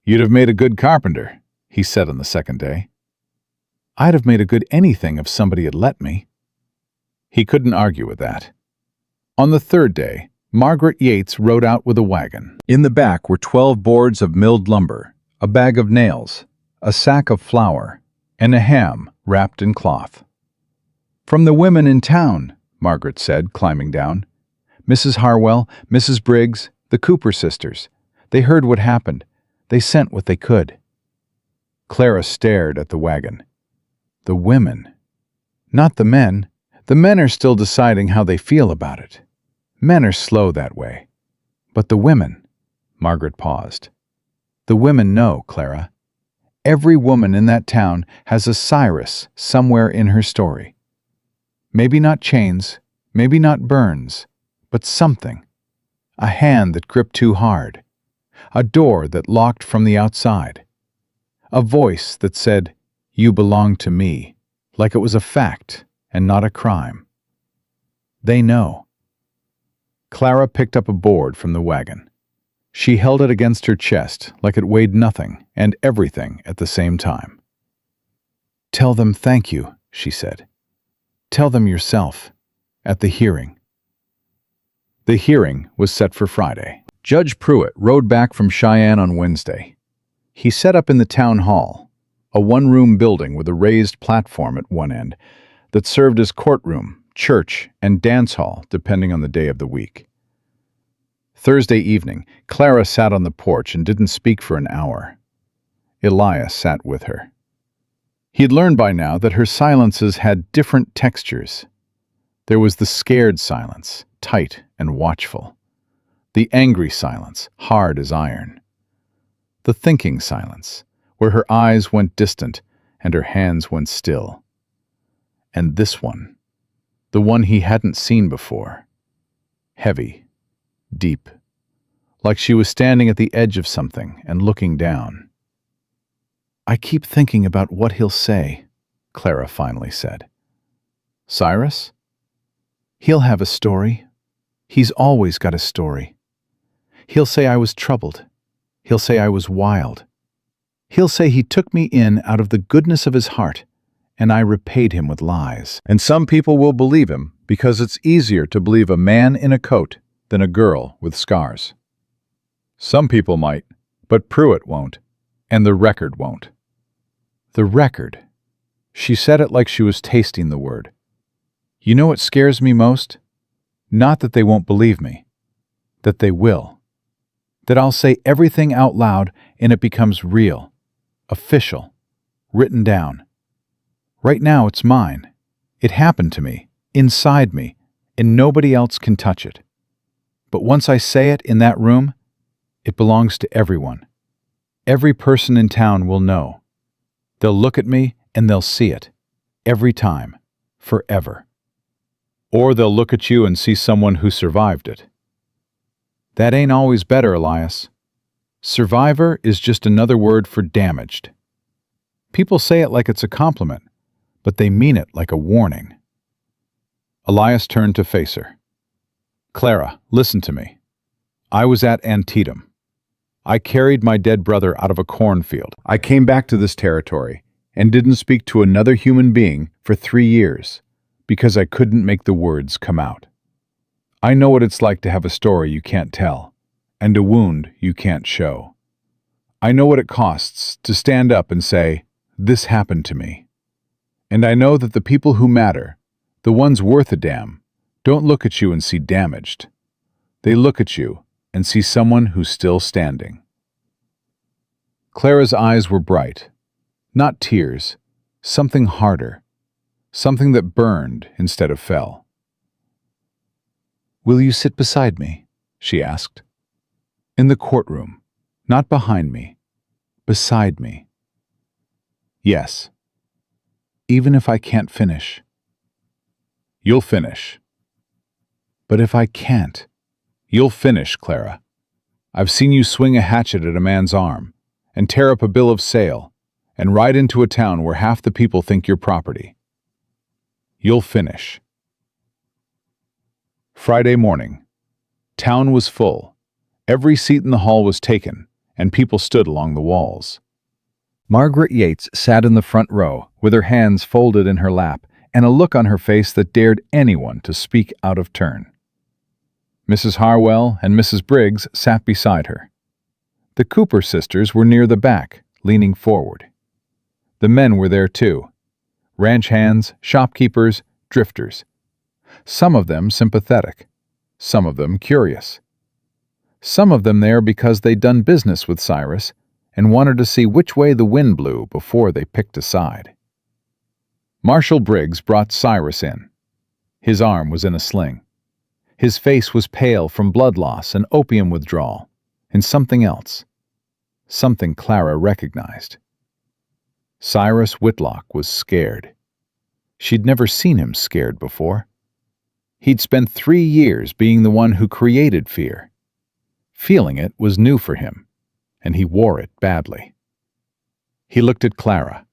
You'd have made a good carpenter, he said on the second day. I'd have made a good anything if somebody had let me." He couldn't argue with that. On the third day, Margaret Yates rode out with a wagon. In the back were 12 boards of milled lumber, a bag of nails, a sack of flour, and a ham wrapped in cloth. "From the women in town," Margaret said, climbing down. "Mrs. Harwell, Mrs. Briggs, the Cooper sisters. They heard what happened. They sent what they could." Clara stared at the wagon. The women. Not the men. The men are still deciding how they feel about it. Men are slow that way. But the women. Margaret paused. The women know, Clara. Every woman in that town has a Cyrus somewhere in her story. Maybe not chains, maybe not burns, but something. A hand that gripped too hard. A door that locked from the outside. A voice that said, "You belong to me," like it was a fact and not a crime. They know. Clara picked up a board from the wagon. She held it against her chest like it weighed nothing and everything at the same time. "Tell them thank you," she said. "Tell them yourself, at the hearing." The hearing was set for Friday. Judge Pruitt rode back from Cheyenne on Wednesday. He set up in the town hall, a one-room building with a raised platform at one end that served as courtroom, church, and dance hall depending on the day of the week. Thursday evening, Clara sat on the porch and didn't speak for an hour. Elias sat with her. He'd learned by now that her silences had different textures. There was the scared silence, tight and watchful. The angry silence, hard as iron. The thinking silence, where her eyes went distant and her hands went still. And this one, the one he hadn't seen before. Heavy, deep, like she was standing at the edge of something and looking down. "I keep thinking about what he'll say," Clara finally said. "Cyrus? He'll have a story. He's always got a story. He'll say I was troubled. He'll say I was wild. He'll say he took me in out of the goodness of his heart, and I repaid him with lies." And some people will believe him because it's easier to believe a man in a coat than a girl with scars. Some people might, but Pruitt won't, and the record won't. The record. She said it like she was tasting the word. "You know what scares me most? Not that they won't believe me. That they will. That I'll say everything out loud and it becomes real, official, written down. Right now it's mine. It happened to me, inside me, and nobody else can touch it. But once I say it in that room, it belongs to everyone. Every person in town will know. They'll look at me and they'll see it. Every time. Forever. Or they'll look at you and see someone who survived it. That ain't always better, Elias. Survivor is just another word for damaged. People say it like it's a compliment, but they mean it like a warning." Elias turned to face her. "Clara, listen to me. I was at Antietam. I carried my dead brother out of a cornfield. I came back to this territory and didn't speak to another human being for 3 years because I couldn't make the words come out. I know what it's like to have a story you can't tell and a wound you can't show. I know what it costs to stand up and say, 'This happened to me.' And I know that the people who matter, the ones worth a damn, don't look at you and see damaged. They look at you and see someone who's still standing." Clara's eyes were bright. Not tears, something harder, something that burned instead of fell. "Will you sit beside me?" she asked. "In the courtroom, not behind me, beside me." "Yes." "Even if I can't finish?" "You'll finish." "But if I can't?" "You'll finish, Clara. I've seen you swing a hatchet at a man's arm, and tear up a bill of sale, and ride into a town where half the people think you're property. You'll finish." Friday morning. Town was full. Every seat in the hall was taken, and people stood along the walls. Margaret Yates sat in the front row, with her hands folded in her lap, and a look on her face that dared anyone to speak out of turn. Mrs. Harwell and Mrs. Briggs sat beside her. The Cooper sisters were near the back, leaning forward. The men were there too. Ranch hands, shopkeepers, drifters. Some of them sympathetic. Some of them curious. Some of them there because they'd done business with Cyrus and wanted to see which way the wind blew before they picked a side. Marshal Briggs brought Cyrus in. His arm was in a sling. His face was pale from blood loss and opium withdrawal, and something else. Something Clara recognized. Cyrus Whitlock was scared. She'd never seen him scared before. He'd spent 3 years being the one who created fear. Feeling it was new for him, and he wore it badly. He looked at Clara.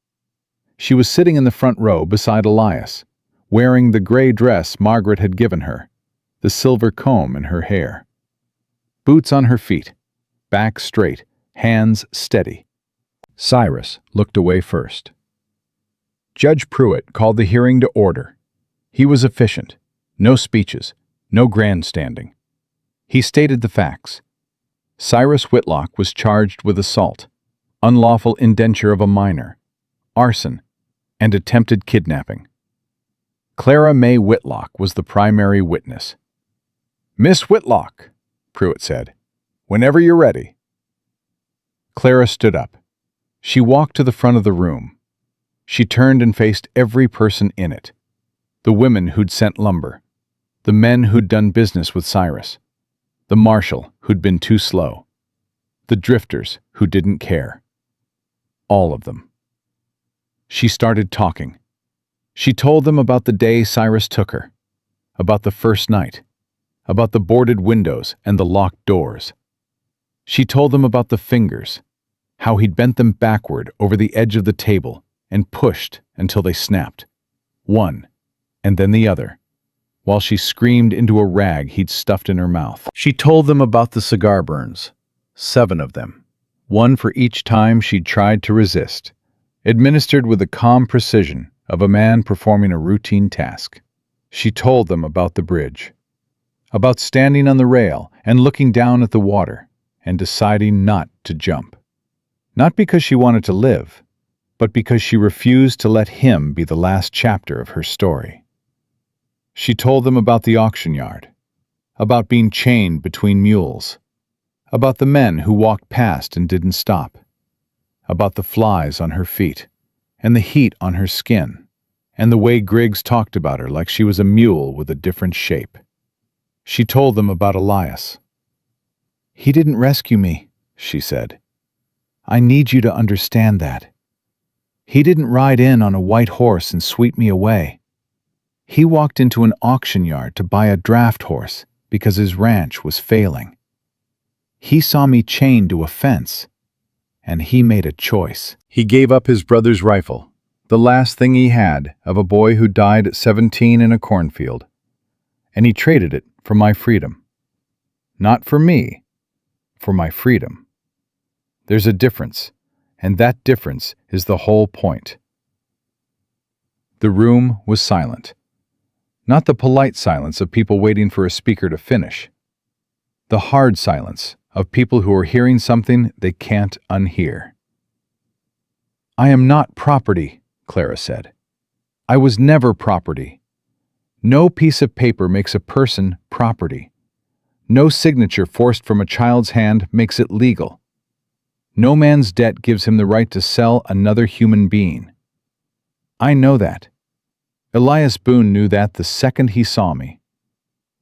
She was sitting in the front row beside Elias, wearing the gray dress Margaret had given her, the silver comb in her hair. Boots on her feet, back straight, hands steady. Cyrus looked away first. Judge Pruitt called the hearing to order. He was efficient. No speeches, no grandstanding. He stated the facts. Cyrus Whitlock was charged with assault, unlawful indenture of a minor, arson, and attempted kidnapping. Clara May Whitlock was the primary witness. "Miss Whitlock," Pruitt said, "whenever you're ready." Clara stood up. She walked to the front of the room. She turned and faced every person in it. The women who'd sent lumber. The men who'd done business with Cyrus. The marshal who'd been too slow. The drifters who didn't care. All of them. She started talking. She told them about the day Cyrus took her, about the first night, about the boarded windows and the locked doors. She told them about the fingers, how he'd bent them backward over the edge of the table and pushed until they snapped, one and then the other, while she screamed into a rag he'd stuffed in her mouth. She told them about the cigar burns, 7 of them, one for each time she'd tried to resist, administered with the calm precision of a man performing a routine task. She told them about the bridge, about standing on the rail and looking down at the water and deciding not to jump. Not because she wanted to live, but because she refused to let him be the last chapter of her story. She told them about the auction yard, about being chained between mules, about the men who walked past and didn't stop, about the flies on her feet, and the heat on her skin, and the way Griggs talked about her like she was a mule with a different shape. She told them about Elias. "He didn't rescue me," she said. "I need you to understand that. He didn't ride in on a white horse and sweep me away. He walked into an auction yard to buy a draft horse because his ranch was failing. He saw me chained to a fence, and he made a choice. He gave up his brother's rifle, the last thing he had of a boy who died at 17 in a cornfield, and he traded it for my freedom. Not for me, for my freedom. There's a difference, and that difference is the whole point." The room was silent. Not the polite silence of people waiting for a speaker to finish. The hard silence of people who are hearing something they can't unhear. "I am not property," Clara said. "I was never property. No piece of paper makes a person property. No signature forced from a child's hand makes it legal. No man's debt gives him the right to sell another human being. I know that. Elias Boone knew that the second he saw me.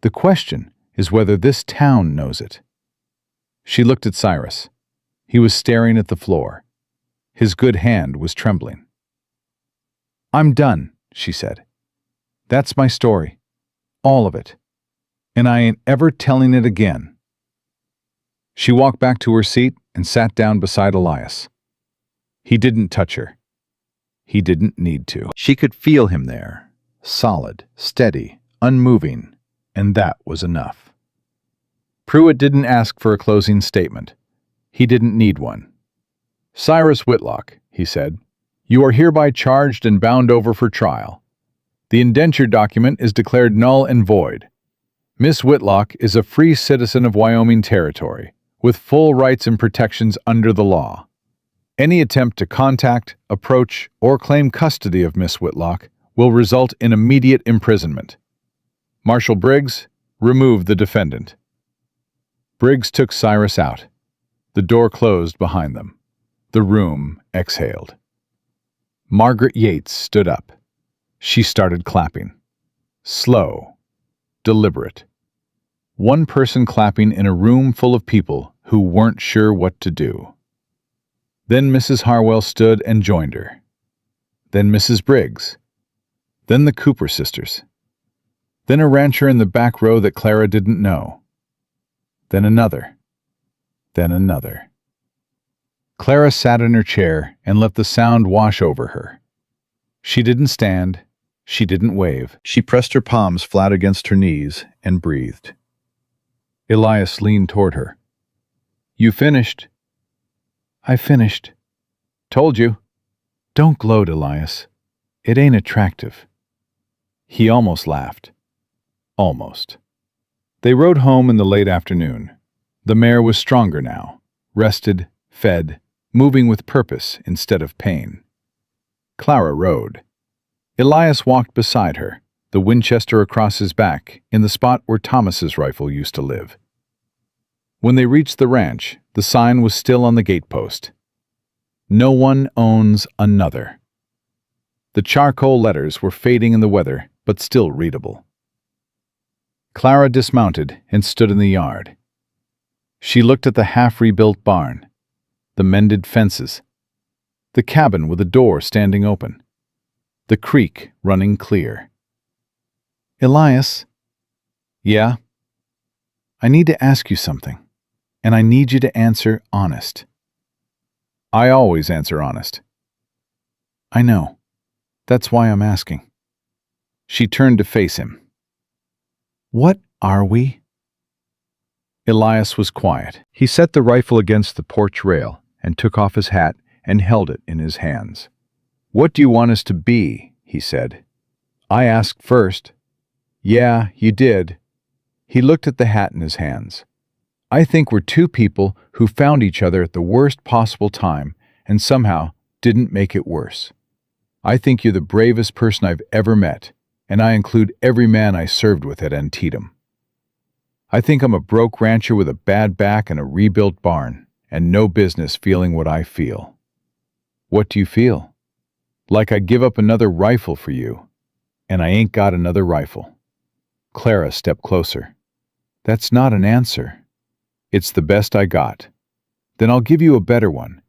The question is whether this town knows it." She looked at Cyrus. He was staring at the floor. His good hand was trembling. "I'm done," she said. "That's my story. All of it. And I ain't ever telling it again." She walked back to her seat and sat down beside Elias. He didn't touch her. He didn't need to. She could feel him there, solid, steady, unmoving, and that was enough. Pruitt didn't ask for a closing statement. He didn't need one. "Cyrus Whitlock," he said, "you are hereby charged and bound over for trial. The indenture document is declared null and void. Miss Whitlock is a free citizen of Wyoming Territory, with full rights and protections under the law. Any attempt to contact, approach, or claim custody of Miss Whitlock will result in immediate imprisonment. Marshal Briggs, remove the defendant." Briggs took Cyrus out. The door closed behind them. The room exhaled. Margaret Yates stood up. She started clapping. Slow, deliberate. One person clapping in a room full of people who weren't sure what to do. Then Mrs. Harwell stood and joined her. Then Mrs. Briggs. Then the Cooper sisters. Then a rancher in the back row that Clara didn't know. Then another. Then another. Clara sat in her chair and let the sound wash over her. She didn't stand. She didn't wave. She pressed her palms flat against her knees and breathed. Elias leaned toward her. "You finished?" "I finished." "Told you." "Don't gloat, Elias. It ain't attractive." He almost laughed. Almost. They rode home in the late afternoon. The mare was stronger now, rested, fed, moving with purpose instead of pain. Clara rode. Elias walked beside her, the Winchester across his back, in the spot where Thomas's rifle used to live. When they reached the ranch, the sign was still on the gatepost. "No one owns another." The charcoal letters were fading in the weather, but still readable. Clara dismounted and stood in the yard. She looked at the half-rebuilt barn, the mended fences, the cabin with a door standing open, the creek running clear. "Elias." "Yeah?" "I need to ask you something, and I need you to answer honest." "I always answer honest." "I know. That's why I'm asking." She turned to face him. "What are we?" Elias was quiet. He set the rifle against the porch rail and took off his hat and held it in his hands. "What do you want us to be?" he said. "I asked first." "Yeah, you did." He looked at the hat in his hands. "I think we're two people who found each other at the worst possible time and somehow didn't make it worse. I think you're the bravest person I've ever met, and I include every man I served with at Antietam. I think I'm a broke rancher with a bad back and a rebuilt barn, and no business feeling what I feel." "What do you feel?" "Like I'd give up another rifle for you, and I ain't got another rifle." Clara stepped closer. "That's not an answer." "It's the best I got." "Then I'll give you a better one."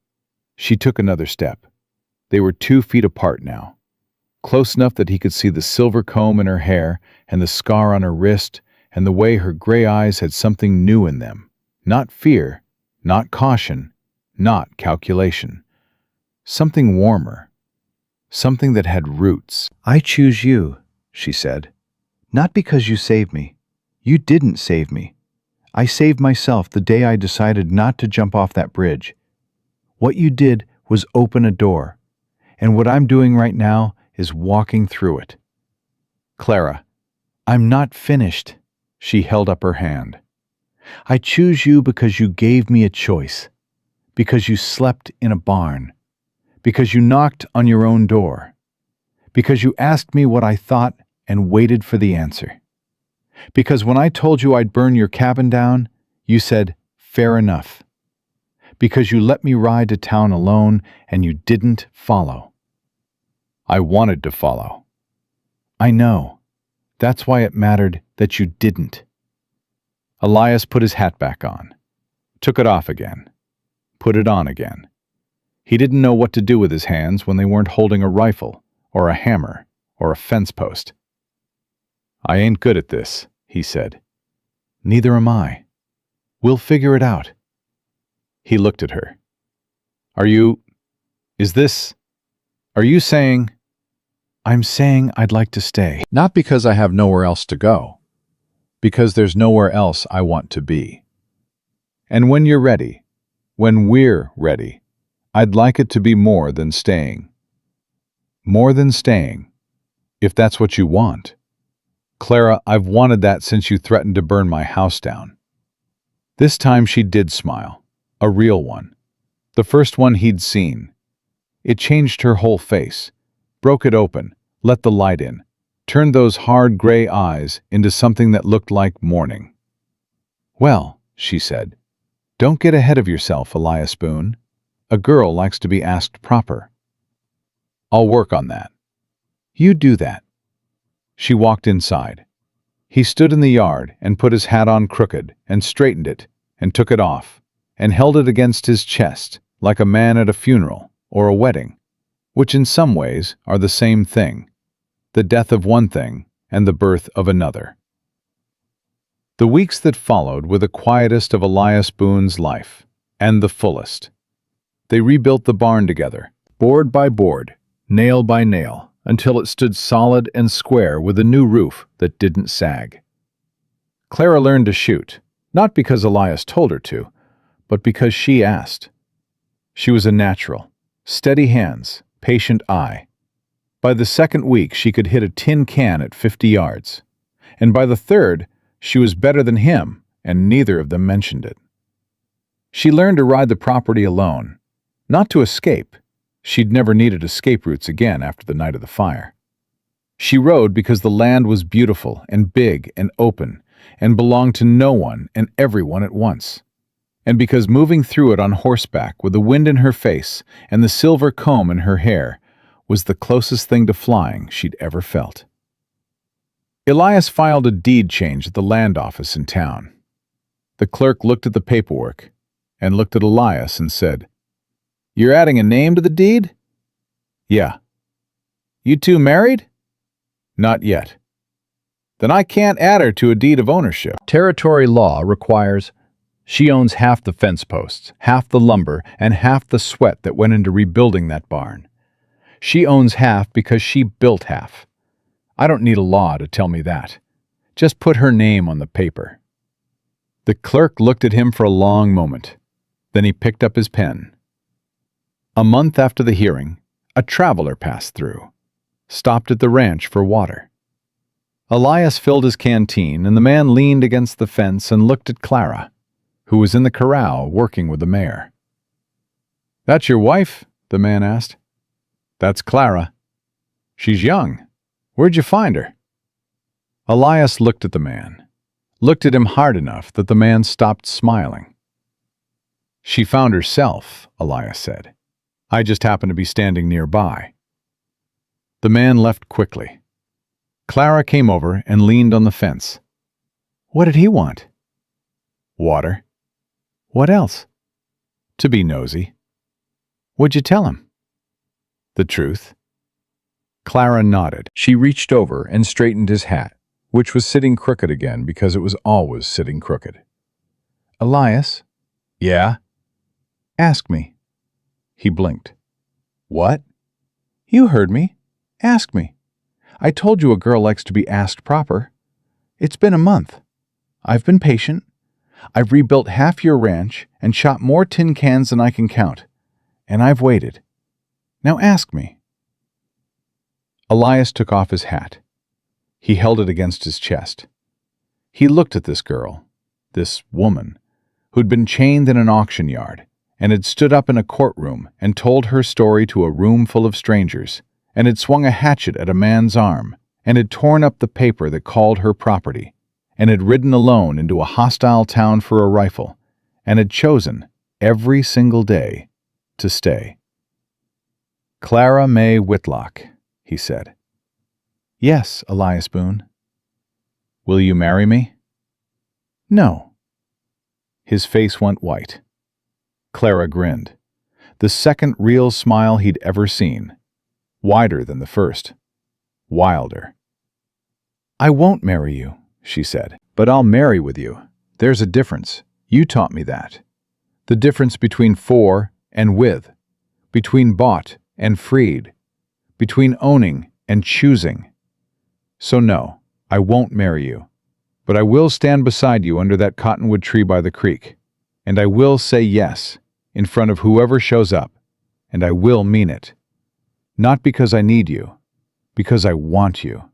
She took another step. They were 2 feet apart now, close enough that he could see the silver comb in her hair and the scar on her wrist and the way her gray eyes had something new in them. Not fear, not caution, not calculation. Something warmer. Something that had roots. "I choose you," she said. "Not because you saved me. You didn't save me. I saved myself the day I decided not to jump off that bridge. What you did was open a door, and what I'm doing right now is walking through it." "Clara, I'm not finished." She held up her hand. "I choose you because you gave me a choice, because you slept in a barn, because you knocked on your own door, because you asked me what I thought and waited for the answer. Because when I told you I'd burn your cabin down, you said, 'Fair enough.' Because you let me ride to town alone and you didn't follow." "I wanted to follow." "I know. That's why it mattered that you didn't." Elias put his hat back on, took it off again, put it on again. He didn't know what to do with his hands when they weren't holding a rifle, or a hammer, or a fence post. "I ain't good at this," he said. "Neither am I. We'll figure it out." He looked at her. Are you saying?" "I'm saying I'd like to stay. Not because I have nowhere else to go. Because there's nowhere else I want to be. And when you're ready, when we're ready, I'd like it to be more than staying. More than staying, if that's what you want. Clara, I've wanted that since you threatened to burn my house down. This time she did smile, a real one. The first one he'd seen. It changed her whole face, broke it open, let the light in, turned those hard gray eyes into something that looked like mourning. Well, she said, don't get ahead of yourself, Elias Boone. A girl likes to be asked proper. I'll work on that. You do that. She walked inside. He stood in the yard and put his hat on crooked and straightened it and took it off and held it against his chest like a man at a funeral or a wedding, which in some ways are the same thing, the death of one thing and the birth of another. The weeks that followed were the quietest of Elias Boone's life, and the fullest. They rebuilt the barn together, board by board, nail by nail, until it stood solid and square with a new roof that didn't sag. Clara learned to shoot, not because Elias told her to, but because she asked. She was a natural, steady hands, patient eye. By the second week, she could hit a tin can at 50 yards, and by the third, she was better than him, and neither of them mentioned it. She learned to ride the property alone, not to escape. She'd never needed escape routes again after the night of the fire. She rode because the land was beautiful and big and open and belonged to no one and everyone at once, and because moving through it on horseback with the wind in her face and the silver comb in her hair was the closest thing to flying she'd ever felt. Elias filed a deed change at the land office in town. The clerk looked at the paperwork and looked at Elias and said, "You're adding a name to the deed?" "Yeah." "You two married?" "Not yet." "Then I can't add her to a deed of ownership." Territory law requires she owns half the fence posts, half the lumber, and half the sweat that went into rebuilding that barn. She owns half because she built half. I don't need a law to tell me that. Just put her name on the paper. The clerk looked at him for a long moment. Then he picked up his pen. A month after the hearing, a traveler passed through, stopped at the ranch for water. Elias filled his canteen, and the man leaned against the fence and looked at Clara, who was in the corral working with the mare. "That's your wife?" the man asked. "That's Clara." "She's young. Where'd you find her?" Elias looked at the man, looked at him hard enough that the man stopped smiling. "She found herself," Elias said. "I just happened to be standing nearby." The man left quickly. Clara came over and leaned on the fence. "What did he want?" "Water." "What else?" "To be nosy." "What'd you tell him?" "The truth." Clara nodded. She reached over and straightened his hat, which was sitting crooked again because it was always sitting crooked. "Elias?" "Yeah?" "Ask me." He blinked. "What?" "You heard me. Ask me. I told you a girl likes to be asked proper. It's been a month. I've been patient. I've rebuilt half your ranch and shot more tin cans than I can count. And I've waited. Now ask me." Elias took off his hat. He held it against his chest. He looked at this girl, this woman, who'd been chained in an auction yard and had stood up in a courtroom and told her story to a room full of strangers, and had swung a hatchet at a man's arm, and had torn up the paper that called her property, and had ridden alone into a hostile town for a rifle, and had chosen, every single day, to stay. "Clara May Whitlock," he said. "Yes, Elias Boone." "Will you marry me?" "No." His face went white. Clara grinned, the second real smile he'd ever seen, wider than the first, wilder. "I won't marry you," she said, "but I'll marry with you. There's a difference. You taught me that. The difference between for and with, between bought and freed, between owning and choosing. So no, I won't marry you, but I will stand beside you under that cottonwood tree by the creek, and I will say yes in front of whoever shows up, and I will mean it. Not because I need you, because I want you.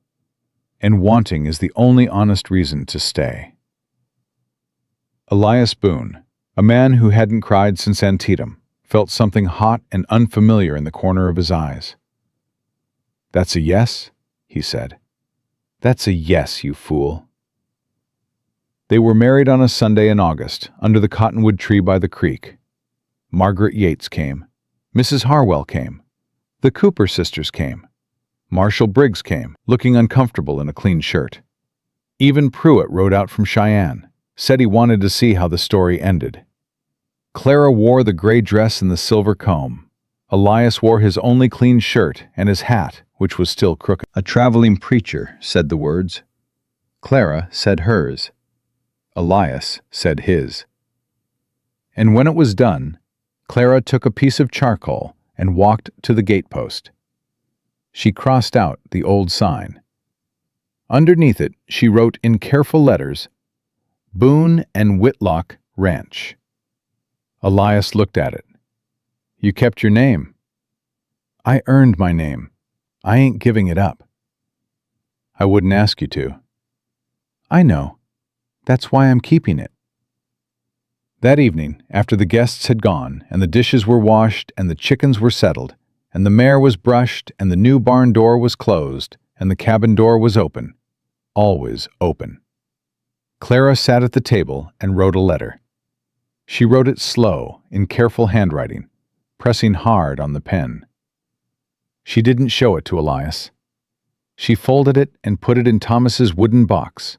And wanting is the only honest reason to stay. Elias Boone, a man who hadn't cried since Antietam, felt something hot and unfamiliar in the corner of his eyes. "That's a yes?" he said. "That's a yes, you fool." They were married on a Sunday in August, under the cottonwood tree by the creek. Margaret Yates came. Mrs. Harwell came. The Cooper sisters came. Marshall Briggs came, looking uncomfortable in a clean shirt. Even Pruitt rode out from Cheyenne, said he wanted to see how the story ended. Clara wore the gray dress and the silver comb. Elias wore his only clean shirt and his hat, which was still crooked. A traveling preacher said the words. Clara said hers. Elias said his. And when it was done, Clara took a piece of charcoal and walked to the gatepost. She crossed out the old sign. Underneath it, she wrote in careful letters, "Boone and Whitlock Ranch." Elias looked at it. "You kept your name." "I earned my name. I ain't giving it up." "I wouldn't ask you to." "I know. That's why I'm keeping it." That evening, after the guests had gone, and the dishes were washed, and the chickens were settled, and the mare was brushed, and the new barn door was closed, and the cabin door was open, always open, Clara sat at the table and wrote a letter. She wrote it slow, in careful handwriting, pressing hard on the pen. She didn't show it to Elias. She folded it and put it in Thomas's wooden box,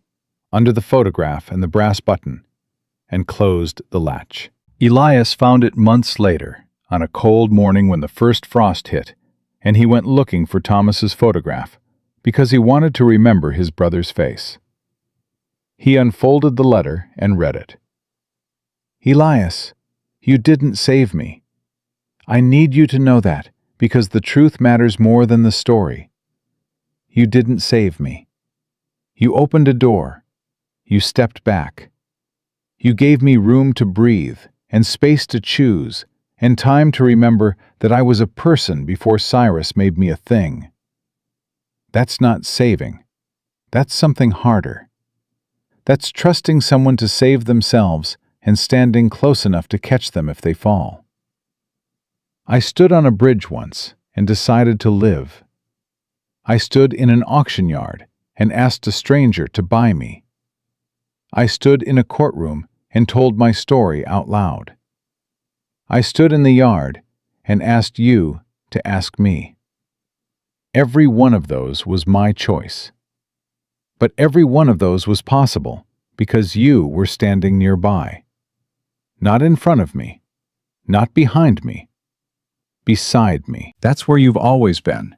under the photograph and the brass button, and closed the latch. Elias found it months later, on a cold morning when the first frost hit, and he went looking for Thomas's photograph, because he wanted to remember his brother's face. He unfolded the letter and read it. "Elias, you didn't save me. I need you to know that, because the truth matters more than the story. You didn't save me. You opened a door. You stepped back. You gave me room to breathe, and space to choose, and time to remember that I was a person before Cyrus made me a thing. That's not saving. That's something harder. That's trusting someone to save themselves and standing close enough to catch them if they fall. I stood on a bridge once and decided to live. I stood in an auction yard and asked a stranger to buy me. I stood in a courtroom and told my story out loud. I stood in the yard and asked you to ask me. Every one of those was my choice. But every one of those was possible because you were standing nearby. Not in front of me, not behind me, beside me. That's where you've always been.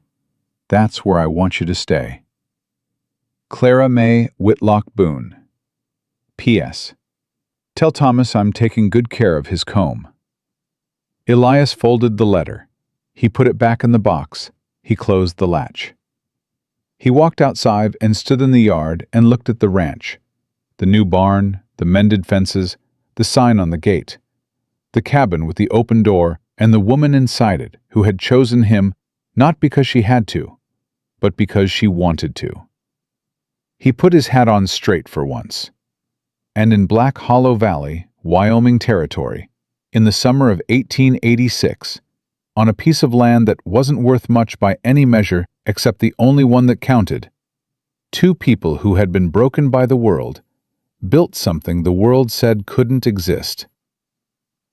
That's where I want you to stay. Clara May Whitlock Boone. P.S. Tell Thomas I'm taking good care of his comb. Elias folded the letter. He put it back in the box. He closed the latch. He walked outside and stood in the yard and looked at the ranch, the new barn, the mended fences, the sign on the gate, the cabin with the open door, and the woman inside it who had chosen him not because she had to, but because she wanted to. He put his hat on straight for once. And in Black Hollow Valley, Wyoming Territory, in the summer of 1886, on a piece of land that wasn't worth much by any measure except the only one that counted, two people who had been broken by the world built something the world said couldn't exist.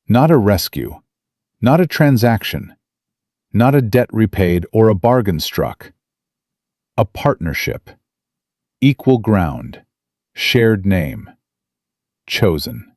Not a rescue, not a transaction, not a debt repaid or a bargain struck. A partnership, equal ground, shared name, chosen.